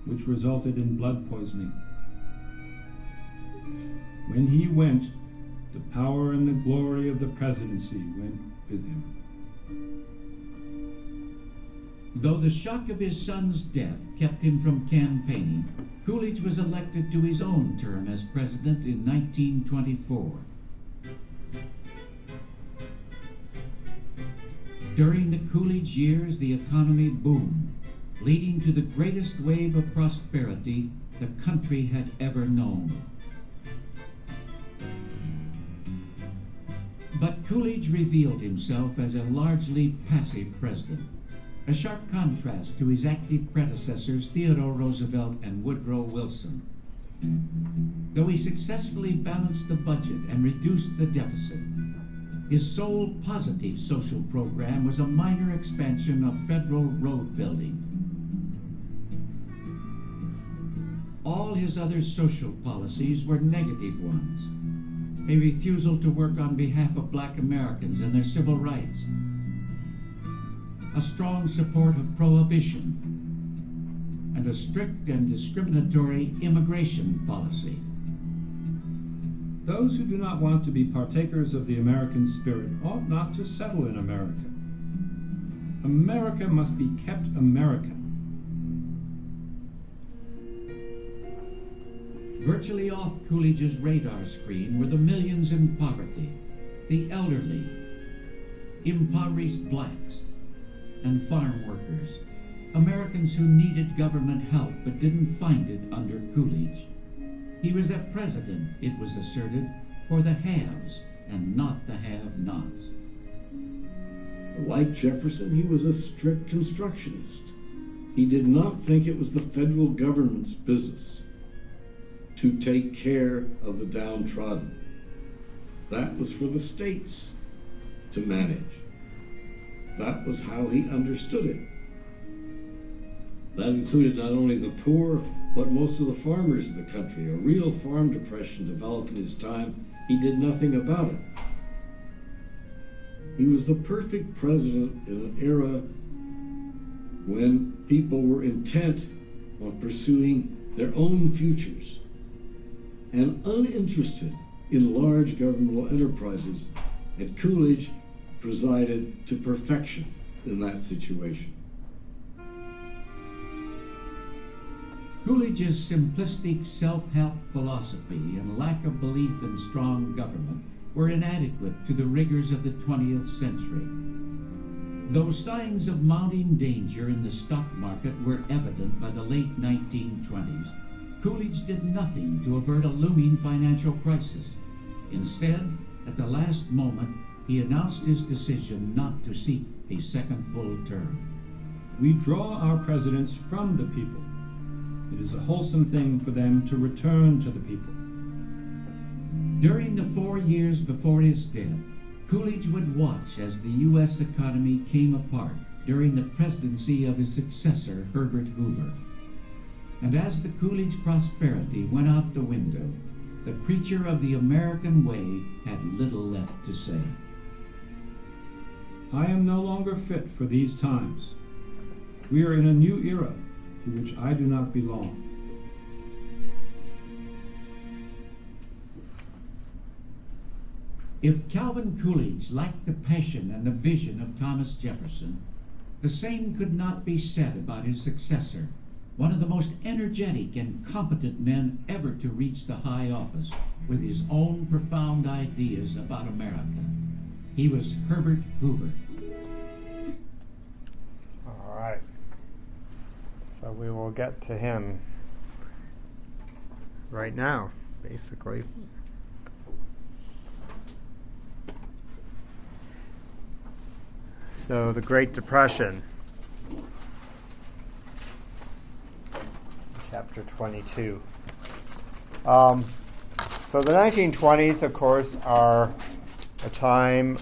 which resulted in blood poisoning. When he went, the power and the glory of the presidency went with him. Though the shock of his son's death kept him from campaigning, Coolidge was elected to his own term as president in 1924. During the Coolidge years, the economy boomed, leading to the greatest wave of prosperity the country had ever known. But Coolidge revealed himself as a largely passive president, a sharp contrast to his active predecessors Theodore Roosevelt and Woodrow Wilson. Though he successfully balanced the budget and reduced the deficit, his sole positive social program was a minor expansion of federal road building. All his other social policies were negative ones. A refusal to work on behalf of black Americans and their civil rights, a strong support of prohibition, and a strict and discriminatory immigration policy. Those who do not want to be partakers of the American spirit ought not to settle in America. America must be kept American. Virtually off Coolidge's radar screen were the millions in poverty, the elderly, impoverished blacks, and farm workers, Americans who needed government help but didn't find it under Coolidge. He was a president, it was asserted, for the haves and not the have-nots. Like Jefferson, he was a strict constructionist. He did not think it was the federal government's business to take care of the downtrodden. That was for the states to manage. That was how he understood it. That included not only the poor, but most of the farmers in the country. A real farm depression developed in his time. He did nothing about it. He was the perfect president in an era when people were intent on pursuing their own futures and uninterested in large governmental enterprises, and Coolidge presided to perfection in that situation. Coolidge's simplistic self-help philosophy and lack of belief in strong government were inadequate to the rigors of the 20th century. Though signs of mounting danger in the stock market were evident by the late 1920s, Coolidge did nothing to avert a looming financial crisis. Instead, at the last moment, he announced his decision not to seek a second full term. We draw our presidents from the people. It is a wholesome thing for them to return to the people. During the 4 years before his death, Coolidge would watch as the U.S. economy came apart during the presidency of his successor, Herbert Hoover. And as the Coolidge prosperity went out the window, the preacher of the American way had little left to say. I am no longer fit for these times. We are in a new era to which I do not belong. If Calvin Coolidge lacked the passion and the vision of Thomas Jefferson, the same could not be said about his successor, one of the most energetic and competent men ever to reach the high office, with his own profound ideas about America. He was Herbert Hoover. All right. So we will get to him right now, basically. So the Great Depression, chapter 22. So the 1920s, of course, are a time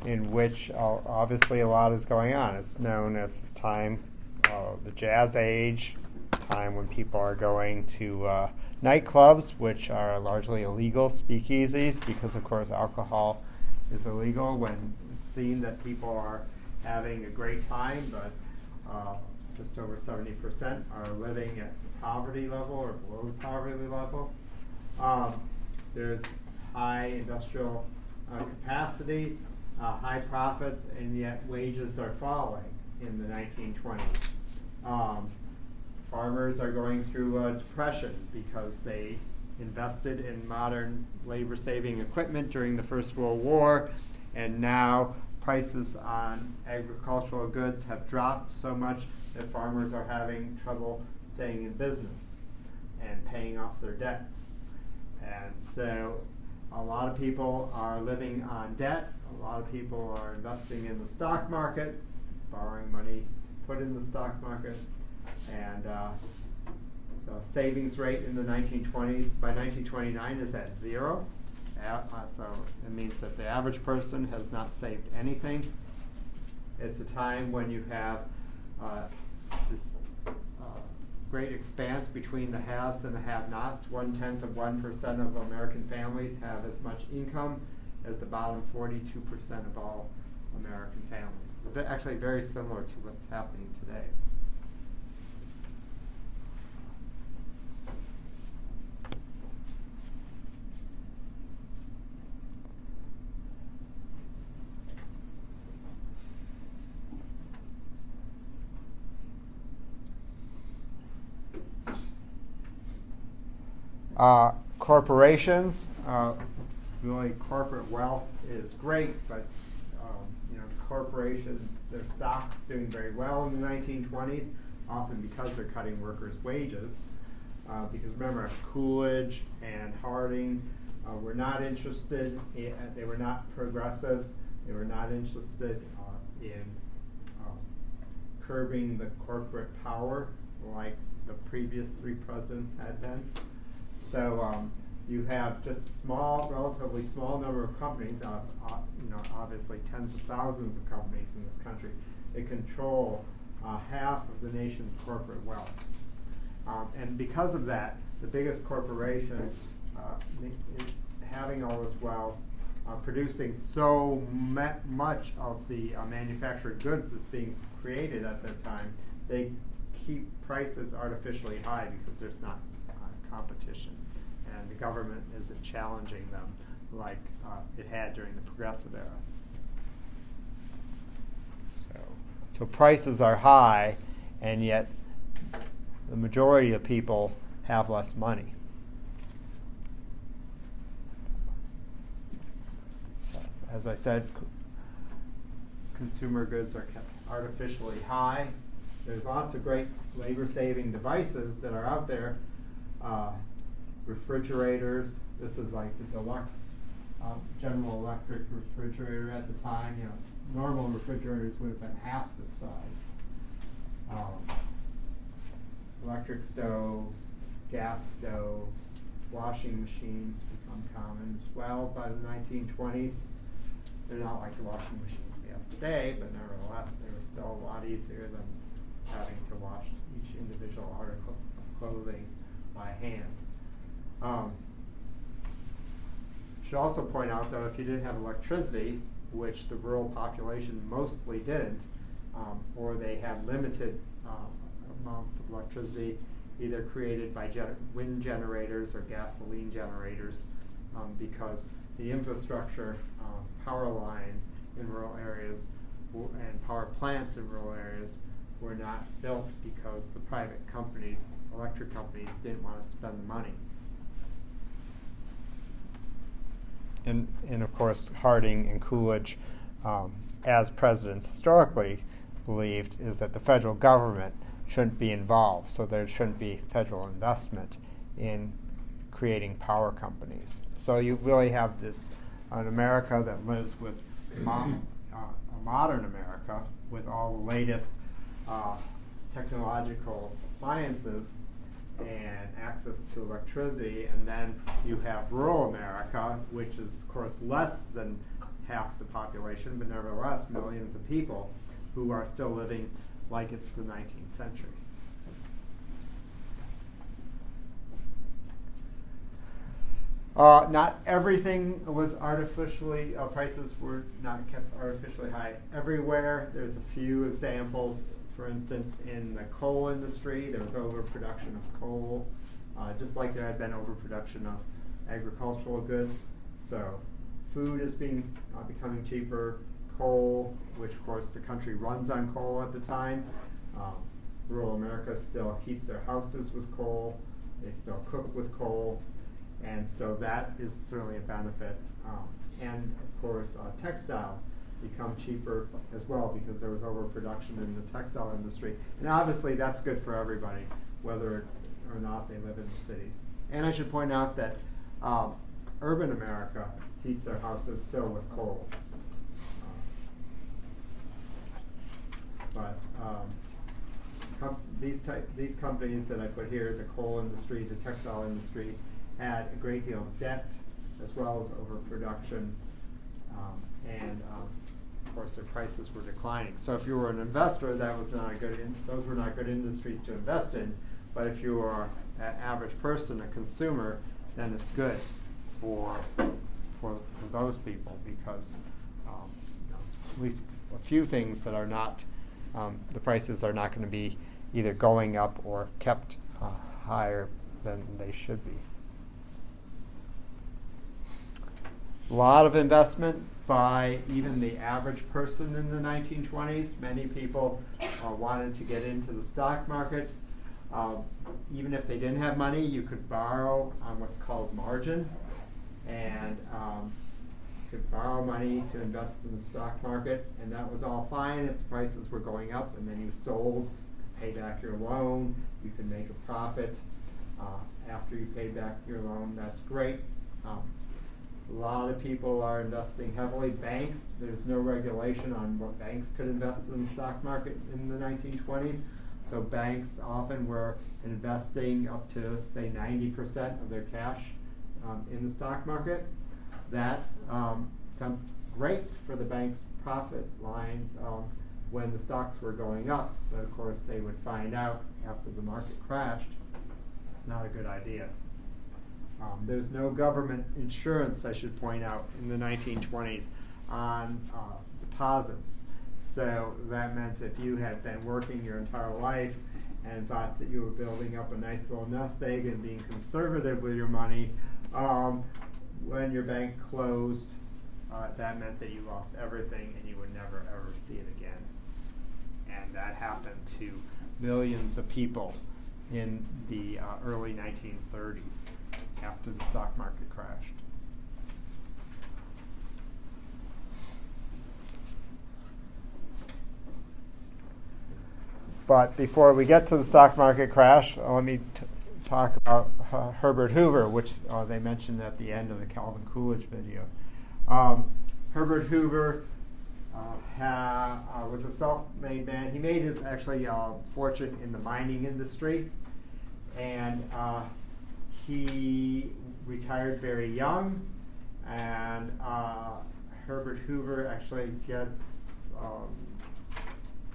in which obviously a lot is going on. It's known as this time, the Jazz Age, time when people are going to nightclubs, which are largely illegal speakeasies, because of course alcohol is illegal when it's seen that people are having a great time, but just over 70% are living at the poverty level or below the poverty level. There's high industrial capacity, high profits, and yet wages are falling in the 1920s. Farmers are going through a depression because they invested in modern labor-saving equipment during the First World War, and now prices on agricultural goods have dropped so much that farmers are having trouble staying in business and paying off their debts. And so a lot of people are living on debt. A lot of people are investing in the stock market, borrowing money, put in the stock market, and the savings rate in the 1920s by 1929 is at 0. So it means that the average person has not saved anything. It's a time when you have this great expanse between the haves and the have-nots. 1/10 of 1% of American families have as much income as the bottom 42% of all American families. Actually very similar to what's happening today. Corporations, really corporate wealth is great, but corporations, their stocks doing very well in the 1920s, often because they're cutting workers' wages. Because remember, Coolidge and Harding were not interested, they were not progressives, they were not interested in curbing the corporate power like the previous 3 presidents had been. So you have just relatively small number of companies, obviously tens of thousands of companies in this country that control half of the nation's corporate wealth. And because of that, the biggest corporations having all this wealth, producing so much of the manufactured goods that's being created at that time, they keep prices artificially high because there's not competition, and the government isn't challenging them like it had during the Progressive era. So prices are high, and yet the majority of people have less money. As I said, consumer goods are kept artificially high. There's lots of great labor-saving devices that are out there. Refrigerators. This is like the deluxe General Electric refrigerator at the time. Normal refrigerators would have been half this size. Electric stoves, gas stoves, washing machines become common as well by the 1920s. They're not like the washing machines we have today, but nevertheless, they were still a lot easier than having to wash each individual article of clothing by hand. Should also point out, though, if you didn't have electricity, which the rural population mostly didn't, or they had limited amounts of electricity, either created by wind generators or gasoline generators, because the infrastructure, power lines in rural areas and power plants in rural areas were not built because the private companies, electric companies, didn't want to spend the money. And of course, Harding and Coolidge, as presidents historically believed, is that the federal government shouldn't be involved, so there shouldn't be federal investment in creating power companies. So you really have an America that lives with a modern America with all the latest technological appliances and access to electricity, and then you have rural America, which is of course less than half the population, but nevertheless millions of people who are still living like it's the 19th century. Not everything was prices were not kept artificially high everywhere. There's a few examples. For instance, in the coal industry, there was overproduction of coal, just like there had been overproduction of agricultural goods. So food is becoming cheaper. Coal, which of course the country runs on coal at the time. Rural America still heats their houses with coal. They still cook with coal. And so that is certainly a benefit. And of course, textiles become cheaper as well because there was overproduction in the textile industry. And obviously that's good for everybody, whether or not they live in the cities. And I should point out that urban America heats their houses still with coal. But these companies that I put here, the coal industry, the textile industry, had a great deal of debt as well as overproduction, and of course their prices were declining. So if you were an investor, that was not a good. Those were not good industries to invest in. But if you are an average person, a consumer, then it's good for those people because at least a few things that are not. The prices are not going to be either going up or kept higher than they should be. A lot of investment by even the average person in the 1920s. Many people wanted to get into the stock market. Even if they didn't have money, you could borrow on what's called margin, and could borrow money to invest in the stock market, and that was all fine if the prices were going up, and then you sold, pay back your loan, you could make a profit after you paid back your loan. That's great. A lot of people are investing heavily. Banks, there's no regulation on what banks could invest in the stock market in the 1920s, so banks often were investing up to, say, 90% of their cash in the stock market. That sounds great for the bank's profit lines when the stocks were going up, but of course they would find out after the market crashed it's not a good idea. There's no government insurance, I should point out, in the 1920s on deposits. So that meant if you had been working your entire life and thought that you were building up a nice little nest egg and being conservative with your money, when your bank closed, that meant that you lost everything and you would never ever see it again. And that happened to millions of people in the early 1930s after the stock market crashed. But before we get to the stock market crash, let me talk about Herbert Hoover, which they mentioned at the end of the Calvin Coolidge video. Herbert Hoover was a self-made man. He made his fortune in the mining industry, and he retired very young. And Herbert Hoover actually gets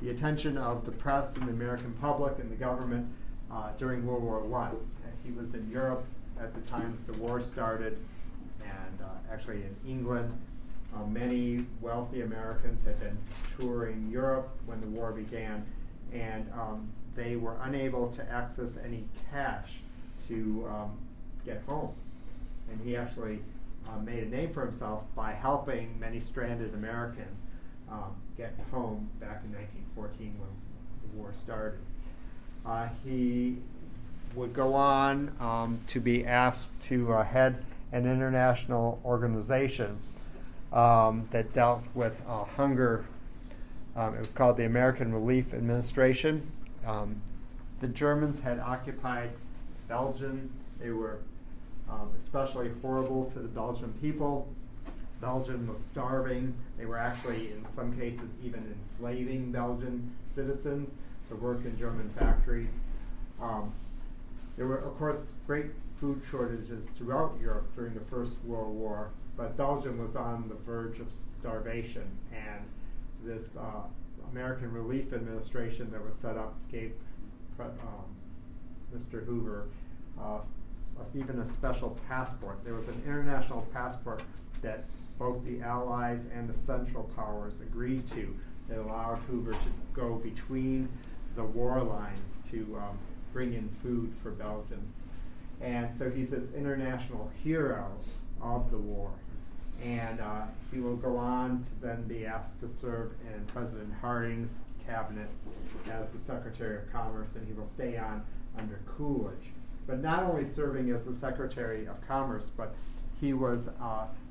the attention of the press and the American public and the government during World War I. He was in Europe at the time the war started, and actually in England. Many wealthy Americans had been touring Europe when the war began, and they were unable to access any cash to get home. And he actually made a name for himself by helping many stranded Americans get home back in 1914 when the war started. He would go on to be asked to head an international organization that dealt with hunger. It was called the American Relief Administration. The Germans had occupied Belgium. They were especially horrible to the Belgian people. Belgium was starving. They were actually, in some cases, even enslaving Belgian citizens to work in German factories. There were, of course, great food shortages throughout Europe during the First World War, but Belgium was on the verge of starvation, and this American Relief Administration that was set up gave Mr. Hoover even a special passport. There was an international passport that both the Allies and the Central Powers agreed to that allowed Hoover to go between the war lines to bring in food for Belgium. And so he's this international hero of the war. And he will go on to then be asked to serve in President Harding's cabinet as the Secretary of Commerce, and he will stay on under Coolidge. But not only serving as the Secretary of Commerce, but he was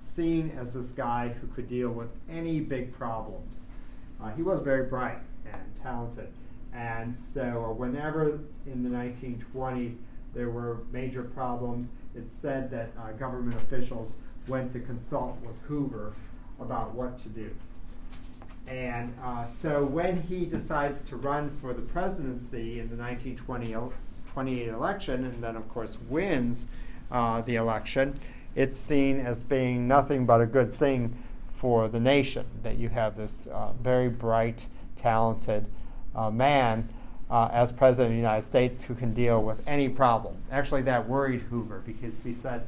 seen as this guy who could deal with any big problems. He was very bright and talented. And so whenever in the 1920s there were major problems, it's said that government officials went to consult with Hoover about what to do. And so when he decides to run for the presidency in the 1928 election, and then of course wins the election, it's seen as being nothing but a good thing for the nation, that you have this very bright, talented man as president of the United States who can deal with any problem. Actually, that worried Hoover, because he said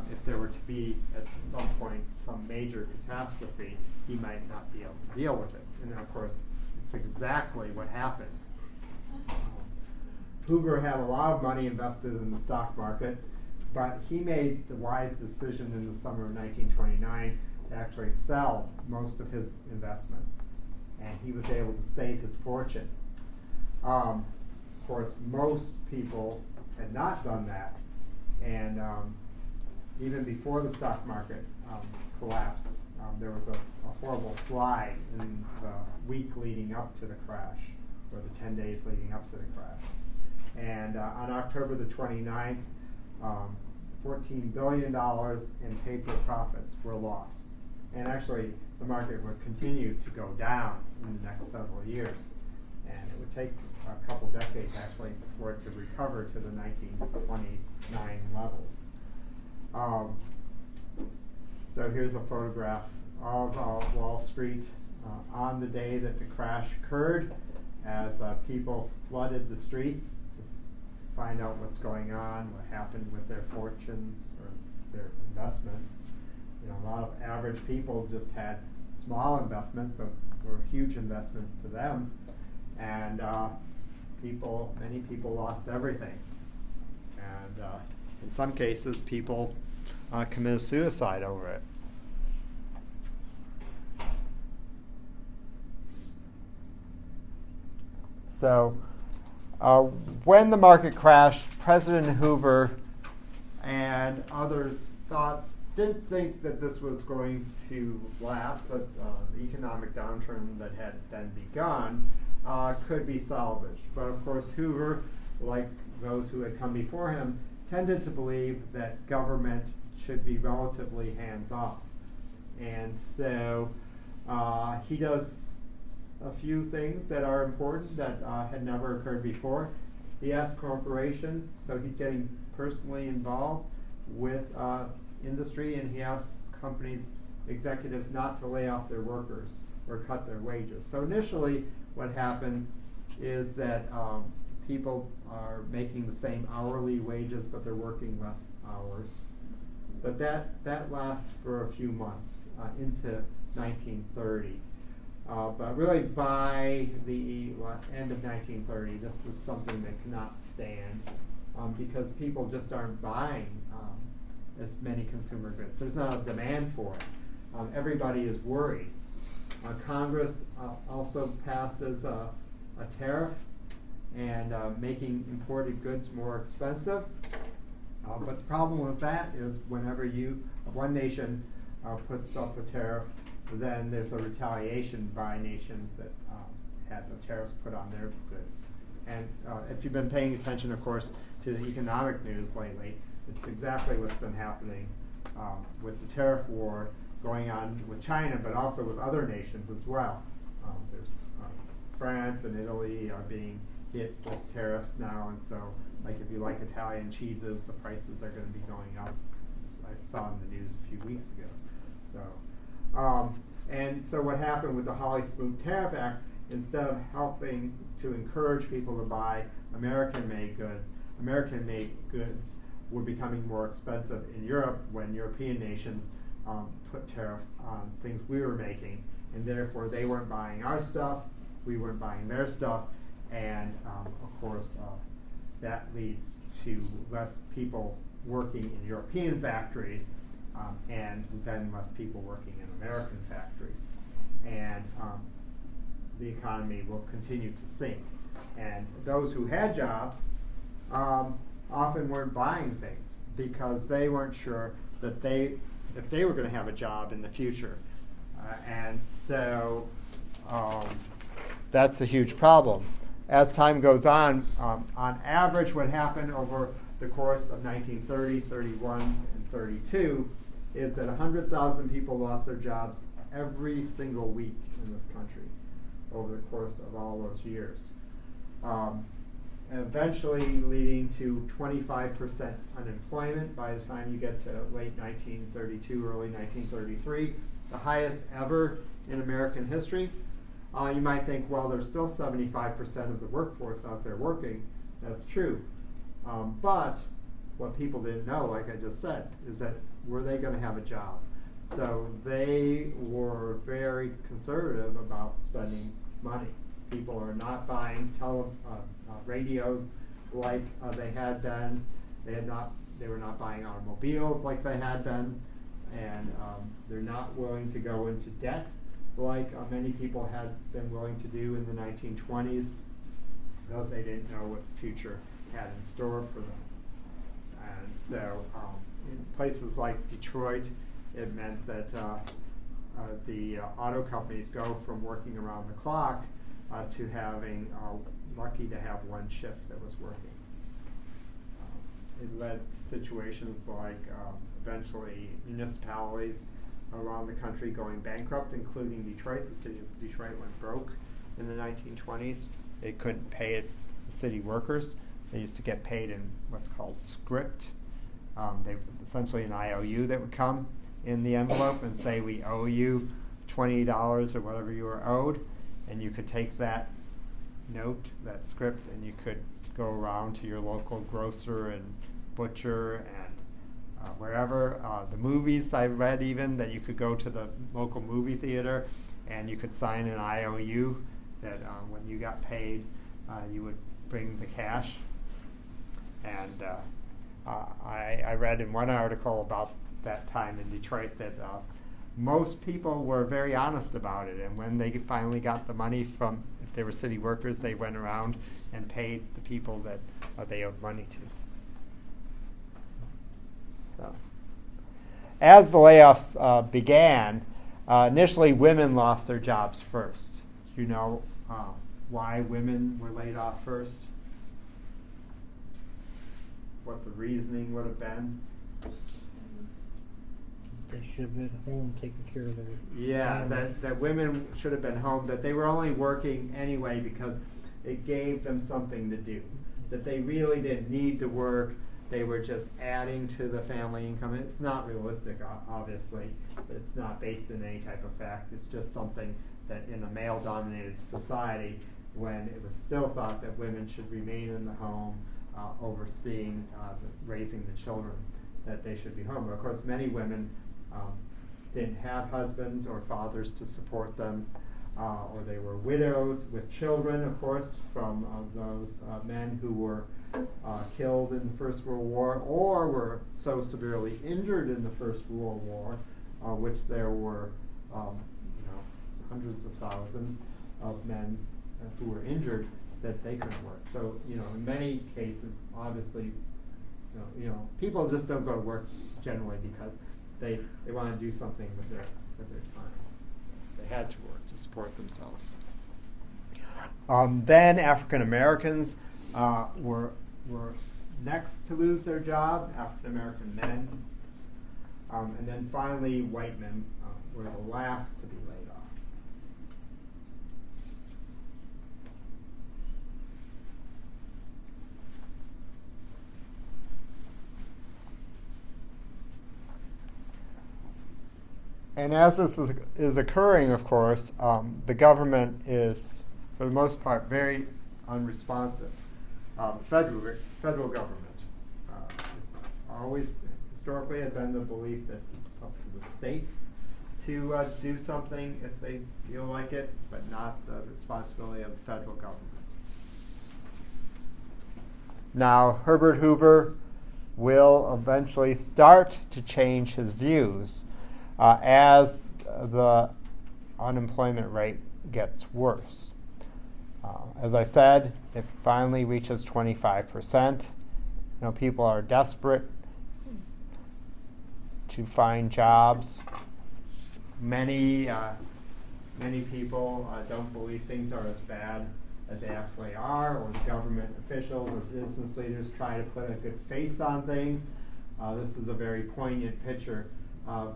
if there were to be at some point some major catastrophe, he might not be able to deal with it. And then, of course, it's exactly what happened. Hoover had a lot of money invested in the stock market, but he made the wise decision in the summer of 1929 to actually sell most of his investments, and he was able to save his fortune. Of course, most people had not done that, and even before the stock market collapsed, there was a horrible slide in the week leading up to the crash, or the 10 days leading up to the crash. And on October the 29th, $14 billion in paper profits were lost. And actually, the market would continue to go down in the next several years. And it would take a couple decades, actually, for it to recover to the 1929 levels. So here's a photograph of Wall Street on the day that the crash occurred, as people flooded the streets to find out what's going on, what happened with their fortunes or their investments. You know, a lot of average people just had small investments, but were huge investments to them, and many people lost everything. And in some cases, people committed suicide over it. So when the market crashed, President Hoover and others didn't think that this was going to last, that the economic downturn that had then begun could be salvaged. But of course, Hoover, like those who had come before him, tended to believe that government should be relatively hands-off. And so he does a few things that are important that had never occurred before. He asks corporations, so he's getting personally involved with industry, and he asks companies, executives, not to lay off their workers or cut their wages. So initially what happens is that people are making the same hourly wages, but they're working less hours. But that lasts for a few months into 1930. But really by the end of 1930, this is something that cannot stand because people just aren't buying as many consumer goods. There's not a demand for it. Everybody is worried. Congress also passes a tariff and making imported goods more expensive. But the problem with that is whenever one nation puts up a tariff, then there's a retaliation by nations that had the tariffs put on their goods. And if you've been paying attention, of course, to the economic news lately, it's exactly what's been happening with the tariff war going on with China, but also with other nations as well. There's France and Italy are being hit with tariffs now, and so like if you like Italian cheeses, the prices are going to be going up. I saw in the news a few weeks ago. So, and so what happened with the Hawley-Smoot Tariff Act, instead of helping to encourage people to buy American-made goods were becoming more expensive in Europe when European nations put tariffs on things we were making, and therefore they weren't buying our stuff, we weren't buying their stuff, And of course, that leads to less people working in European factories, and then less people working in American factories. And the economy will continue to sink. And those who had jobs often weren't buying things because they weren't sure that if they were going to have a job in the future. And so that's a huge problem. As time goes on average what happened over the course of 1930, 31, and 32 is that 100,000 people lost their jobs every single week in this country over the course of all those years. Eventually leading to 25% unemployment by the time you get to late 1932, early 1933, the highest ever in American history. You might think, well, there's still 75% of the workforce out there working. That's true. But what people didn't know, like I just said, is that were they going to have a job? So they were very conservative about spending money. People are not buying radios like they had been. They were not buying automobiles like they had been, and they're not willing to go into debt like many people had been willing to do in the 1920s, because they didn't know what the future had in store for them. And so in places like Detroit, it meant that the auto companies go from working around the clock to having, lucky to have one shift that was working. It led to situations like eventually municipalities around the country going bankrupt, including Detroit. The city of Detroit went broke in the 1920s. It couldn't pay its city workers. They used to get paid in what's called script. They essentially an IOU that would come in the envelope and say, we owe you $20 or whatever you were owed, and you could take that note, that script, and you could go around to your local grocer and butcher and wherever. The movies, I read even that you could go to the local movie theater and you could sign an IOU that when you got paid, you would bring the cash. And I read in one article about that time in Detroit that most people were very honest about it, and when they finally got the money from, if they were city workers, they went around and paid the people that they owed money to. So, as the layoffs began, initially women lost their jobs first. Do you know why women were laid off first? What the reasoning would have been? They should have been home taking care of their family. that women should have been home, that they were only working anyway because it gave them something to do, that they really didn't need to work. They were just adding to the family income. It's not realistic, obviously. It's not based in any type of fact. It's just something that in a male-dominated society, when it was still thought that women should remain in the home, overseeing raising the children, that they should be home. But of course, many women didn't have husbands or fathers to support them, or they were widows with children, of course, from those men who were killed in the First World War, or were so severely injured in the First World War, which there were hundreds of thousands of men who were injured, that they couldn't work. So, in many cases, obviously, people just don't go to work generally because they want to do something with their time. They had to work to support themselves. Then African Americans were next to lose their job, African American men, and then finally white men were the last to be laid off. And as this is occurring, of course, the government is, for the most part, very unresponsive. Federal government. It's always historically had been the belief that it's up to the states to do something if they feel like it, but not the responsibility of the federal government. Now, Herbert Hoover will eventually start to change his views as the unemployment rate gets worse. As I said, it finally reaches 25%. People are desperate to find jobs. Many people don't believe things are as bad as they actually are, or the government officials or business leaders try to put a good face on things. This is a very poignant picture of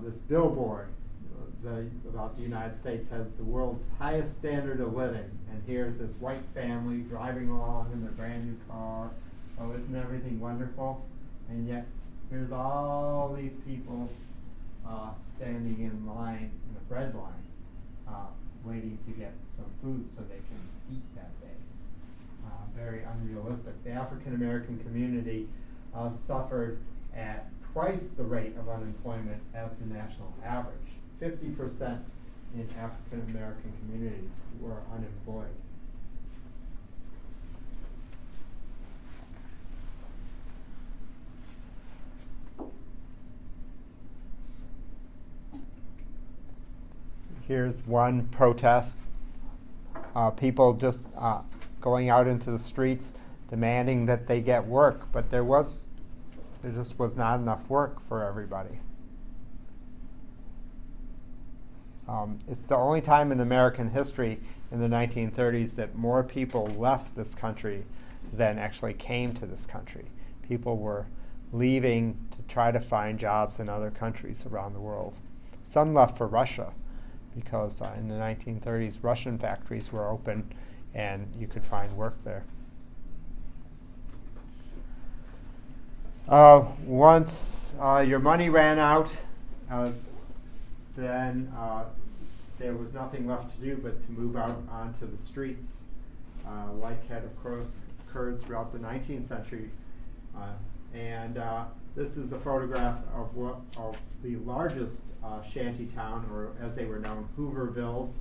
this billboard. About the United States has the world's highest standard of living, and here's this white family driving along in their brand new car. Oh, isn't everything wonderful? And yet, here's all these people standing in line, in the bread line, waiting to get some food so they can eat that day. Very unrealistic. The African American community suffered at twice the rate of unemployment as the national average. 50% in African American communities were unemployed. Here's one protest. People just going out into the streets demanding that they get work, but there just was not enough work for everybody. It's the only time in American history in the 1930s that more people left this country than actually came to this country. People were leaving to try to find jobs in other countries around the world. Some left for Russia because in the 1930s Russian factories were open and you could find work there. Once your money ran out, then there was nothing left to do but to move out onto the streets, like had occurred throughout the 19th century. This is a photograph of the largest shanty town, or as they were known, Hoovervilles,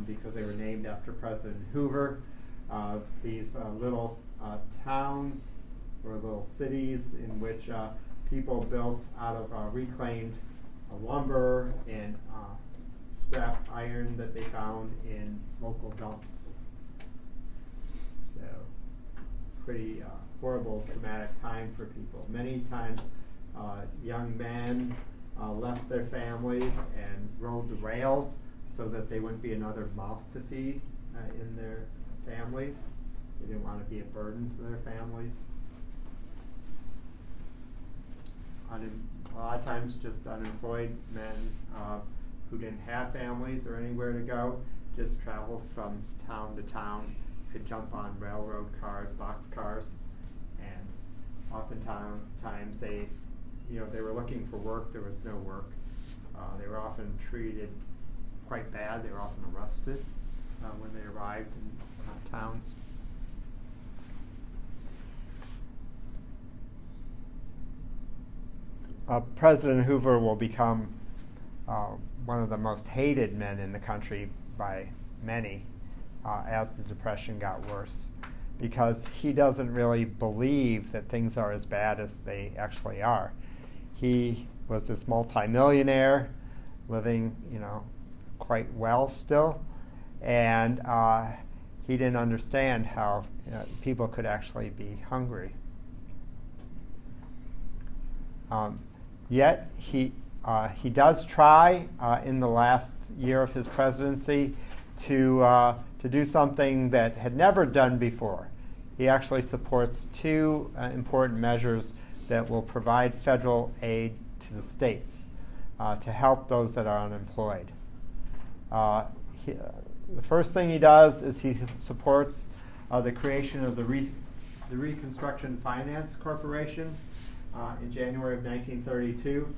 because they were named after President Hoover. These little towns or little cities in which people built out of reclaimed lumber and scrap iron that they found in local dumps. So, pretty horrible, traumatic time for people. Many times, young men left their families and rode the rails so that they wouldn't be another mouth to feed in their families. They didn't want to be a burden to their families. A lot of times just unemployed men who didn't have families or anywhere to go just traveled from town to town, could jump on railroad cars, box cars, and oftentimes they were looking for work. There was no work. They were often treated quite bad. They were often arrested when they arrived in towns. President Hoover will become one of the most hated men in the country by many as the Depression got worse, because he doesn't really believe that things are as bad as they actually are. He was this multimillionaire living, quite well still, and he didn't understand how people could actually be hungry. Yet he does try in the last year of his presidency to do something that had never done before. He actually supports two important measures that will provide federal aid to the states to help those that are unemployed. The first thing he does is he supports the creation of the Reconstruction Finance Corporation. In January of 1932,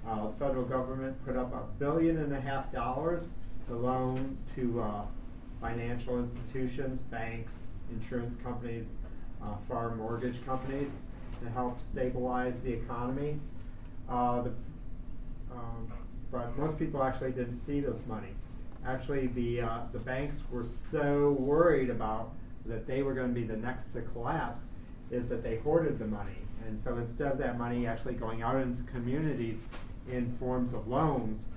the federal government put up $1.5 billion to loan to financial institutions, banks, insurance companies, farm mortgage companies to help stabilize the economy. But most people actually didn't see this money. Actually, the banks were so worried about that they were going to be the next to collapse is that they hoarded the money. And so instead of that money actually going out into communities in forms of loans,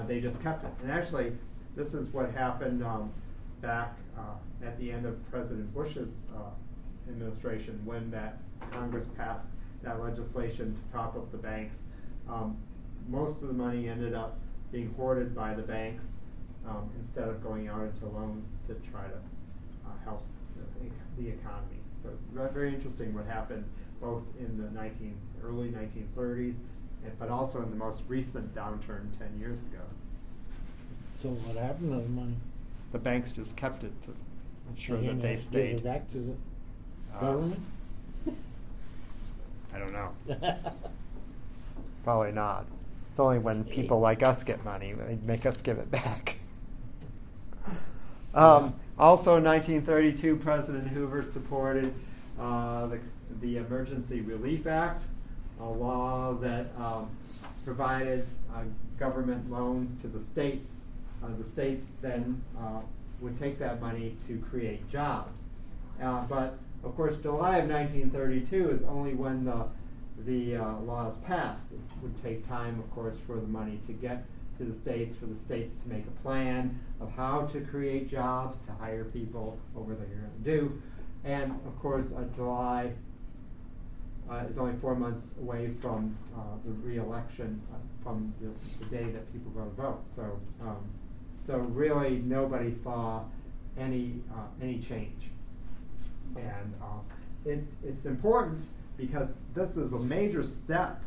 they just kept it. And actually, this is what happened back at the end of President Bush's administration, when that Congress passed that legislation to prop up the banks. Most of the money ended up being hoarded by the banks instead of going out into loans to try to help the economy. So very interesting what happened both in the early 1930s, but also in the most recent downturn 10 years ago. So what happened to the money? The banks just kept it to ensure They that they didn't give stayed. it back to the government? I don't know. Probably not. It's only when people like us get money, they make us give it back. Also in 1932, President Hoover supported the Emergency Relief Act, a law that provided government loans to the states. The states then would take that money to create jobs. But of course, July of 1932 is only when the law is passed. It would take time, of course, for the money to get to the states, for the states to make a plan of how to create jobs, to hire people, what were they going to do. And of course, July is only 4 months away from the re-election, from the day that people go to vote. So really nobody saw any change. And it's important because this is a major step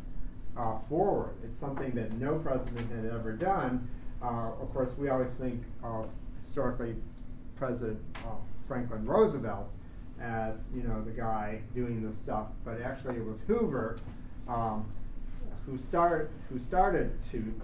forward. It's something that no president had ever done. Of course, we always think of historically President Franklin Roosevelt as the guy doing this stuff, but actually it was Hoover who started to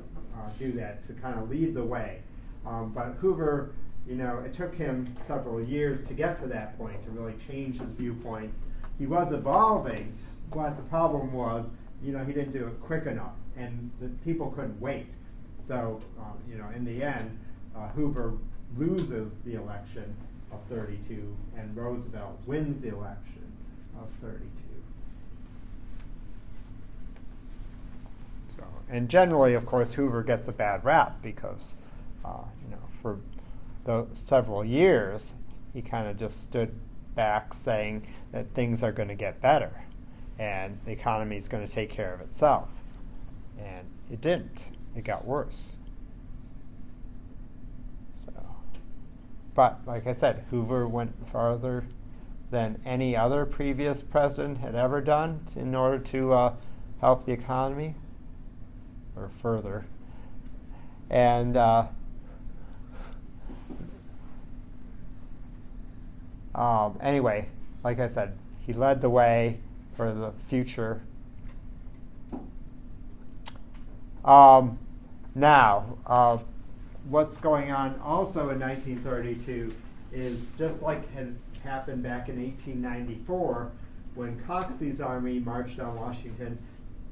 do that, to kind of lead the way. But Hoover, it took him several years to get to that point, to really change his viewpoints. He was evolving, but the problem was, he didn't do it quick enough, and the people couldn't wait. So, in the end, Hoover loses the election of 32, and Roosevelt wins the election of 32. So, and generally, of course, Hoover gets a bad rap because, for those several years, he kind of just stood back saying that things are going to get better and the economy is going to take care of itself. And it didn't. It got worse. But like I said, Hoover went farther than any other previous president had ever done in order to help the economy, or further. And anyway, like I said, he led the way for the future. Now, what's going on also in 1932 is just like had happened back in 1894 when Coxey's army marched on Washington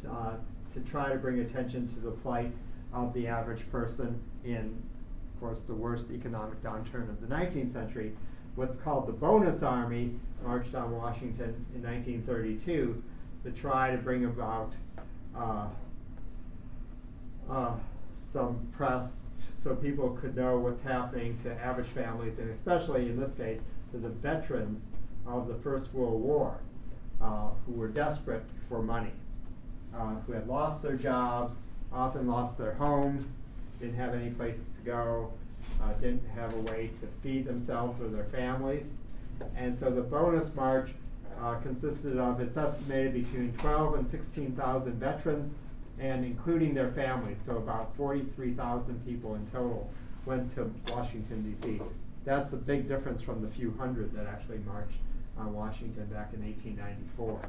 to try to bring attention to the plight of the average person in, of course, the worst economic downturn of the 19th century. What's called the Bonus Army marched on Washington in 1932 to try to bring about some press so people could know what's happening to average families, and especially in this case to the veterans of the First World War who were desperate for money, who had lost their jobs, often lost their homes, didn't have any place to go, didn't have a way to feed themselves or their families. And so the bonus march consisted of, it's estimated, between 12 and 16,000 veterans, and including their families, so about 43,000 people in total went to Washington, D.C. That's a big difference from the few hundred that actually marched on Washington back in 1894.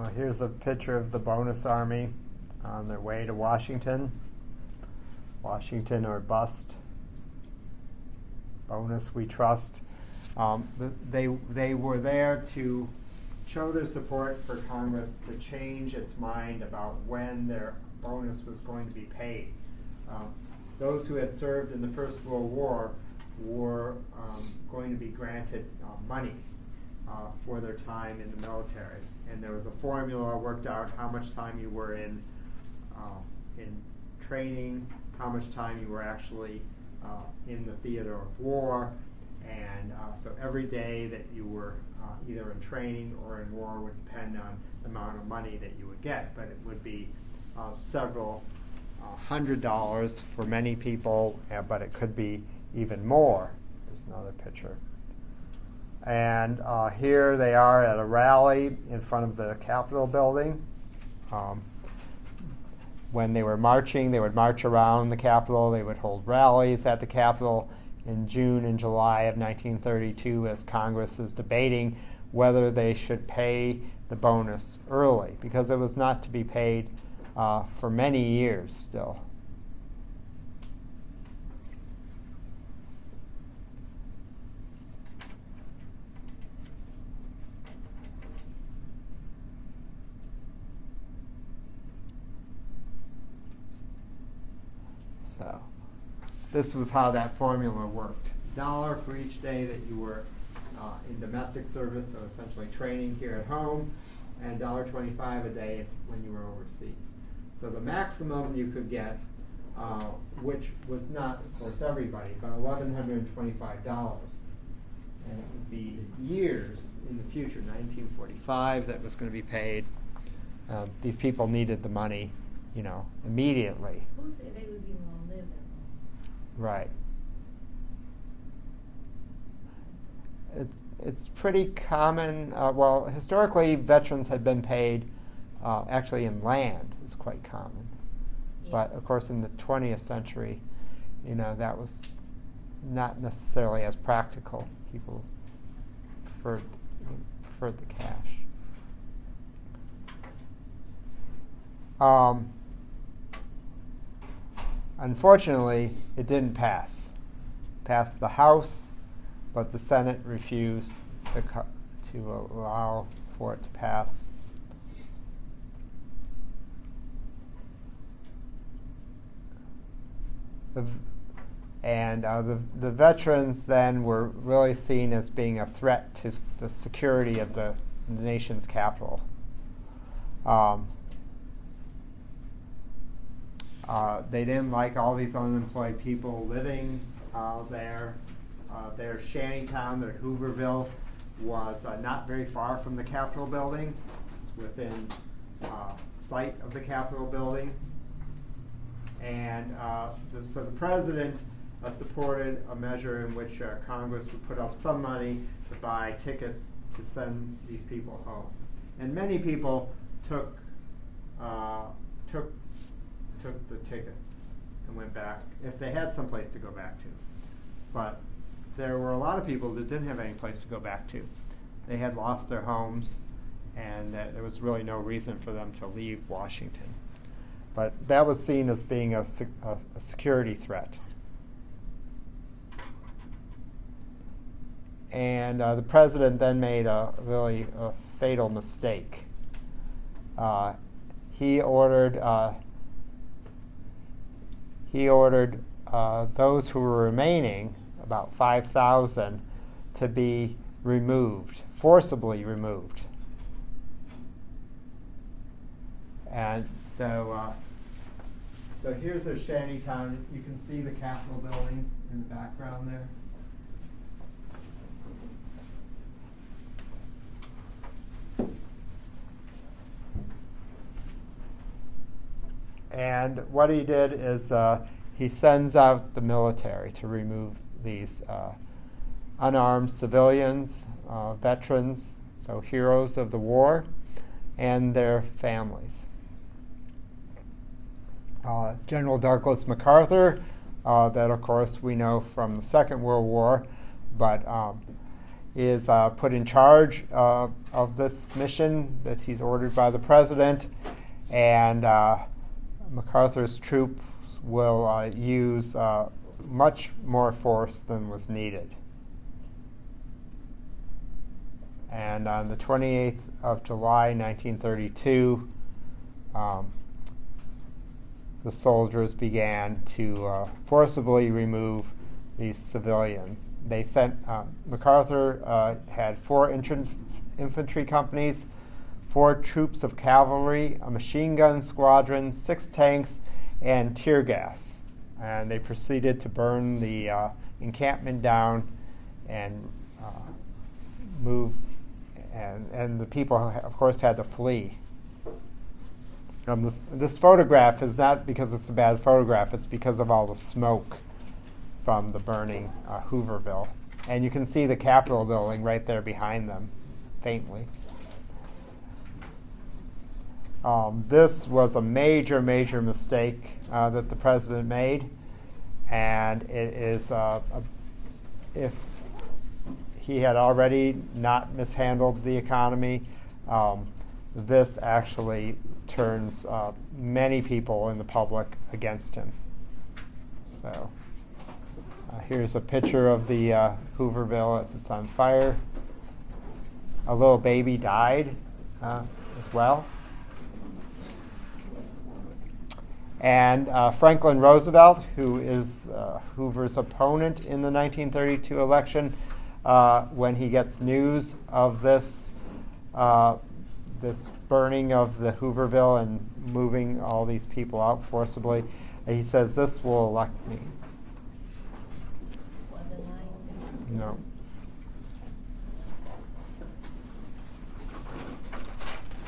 Well, here's a picture of the bonus army on their way to Washington. Washington or bust. Bonus we trust. They were there to show their support for Congress to change its mind about when their bonus was going to be paid. Those who had served in the First World War were going to be granted money for their time in the military, and there was a formula worked out how much time you were in training, how much time you were actually in the theater of war, and so every day that you were either in training or in war would depend on the amount of money that you would get, but it would be several $100 for many people, but it could be even more. There's another picture. And here they are at a rally in front of the Capitol building. When they were marching, they would march around the Capitol. They would hold rallies at the Capitol in June and July of 1932 as Congress is debating whether they should pay the bonus early, because it was not to be paid for many years still. So this was how that formula worked. $1 for each day that you were in domestic service, so essentially training here at home, and $1.25 a day when you were overseas. So the maximum you could get, which was not, of course, everybody, but $1,125. And it would be years in the future, 1945, that was going to be paid. These people needed the money, immediately. Who said they was even going to live that long? Right. It's pretty common. Well, historically, veterans had been paid actually in land. It's quite common. Yeah. But, of course, in the 20th century, that was not necessarily as practical. People preferred the cash. Unfortunately, it didn't pass. Passed the House, but the Senate refused to allow for it to pass. The veterans then were really seen as being a threat to the security of the nation's capital. They didn't like all these unemployed people living there. Their shantytown, their Hooverville, was not very far from the Capitol building. It's within sight of the Capitol building. And so the president supported a measure in which Congress would put up some money to buy tickets to send these people home. And many people took the tickets and went back if they had some place to go back to. But there were a lot of people that didn't have any place to go back to. They had lost their homes, and there was really no reason for them to leave Washington. But that was seen as being a security threat. And the president then made a really fatal mistake. He ordered those who were remaining, about 5,000, to be removed, forcibly removed. And so here's a shantytown. You can see the Capitol building in the background there. And what he did is he sends out the military to remove these unarmed civilians, veterans, so heroes of the war, and their families. General Douglas MacArthur, that of course we know from the Second World War, but is put in charge of this mission that he's ordered by the president, and MacArthur's troops will use much more force than was needed. And on the 28th of July, 1932, the soldiers began to forcibly remove these civilians. They sent, MacArthur had 4 infantry companies, 4 troops of cavalry, a machine gun squadron, 6 tanks, and tear gas. And they proceeded to burn the encampment down and move, and the people, of course, had to flee. This photograph is not because it's a bad photograph, it's because of all the smoke from the burning Hooverville. And you can see the Capitol building right there behind them, faintly. This was a major, major mistake that the president made, and it is, if he had already not mishandled the economy, this actually turns many people in the public against him. So here's a picture of the Hooverville as it's on fire. A little baby died as well. And Franklin Roosevelt, who is Hoover's opponent in the 1932 election, when he gets news of this this burning of the Hooverville and moving all these people out forcibly, he says, "This will elect me." No.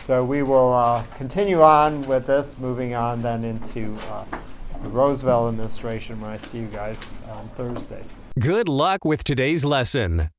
So we will continue on with this, moving on then into the Roosevelt administration when I see you guys on Thursday. Good luck with today's lesson.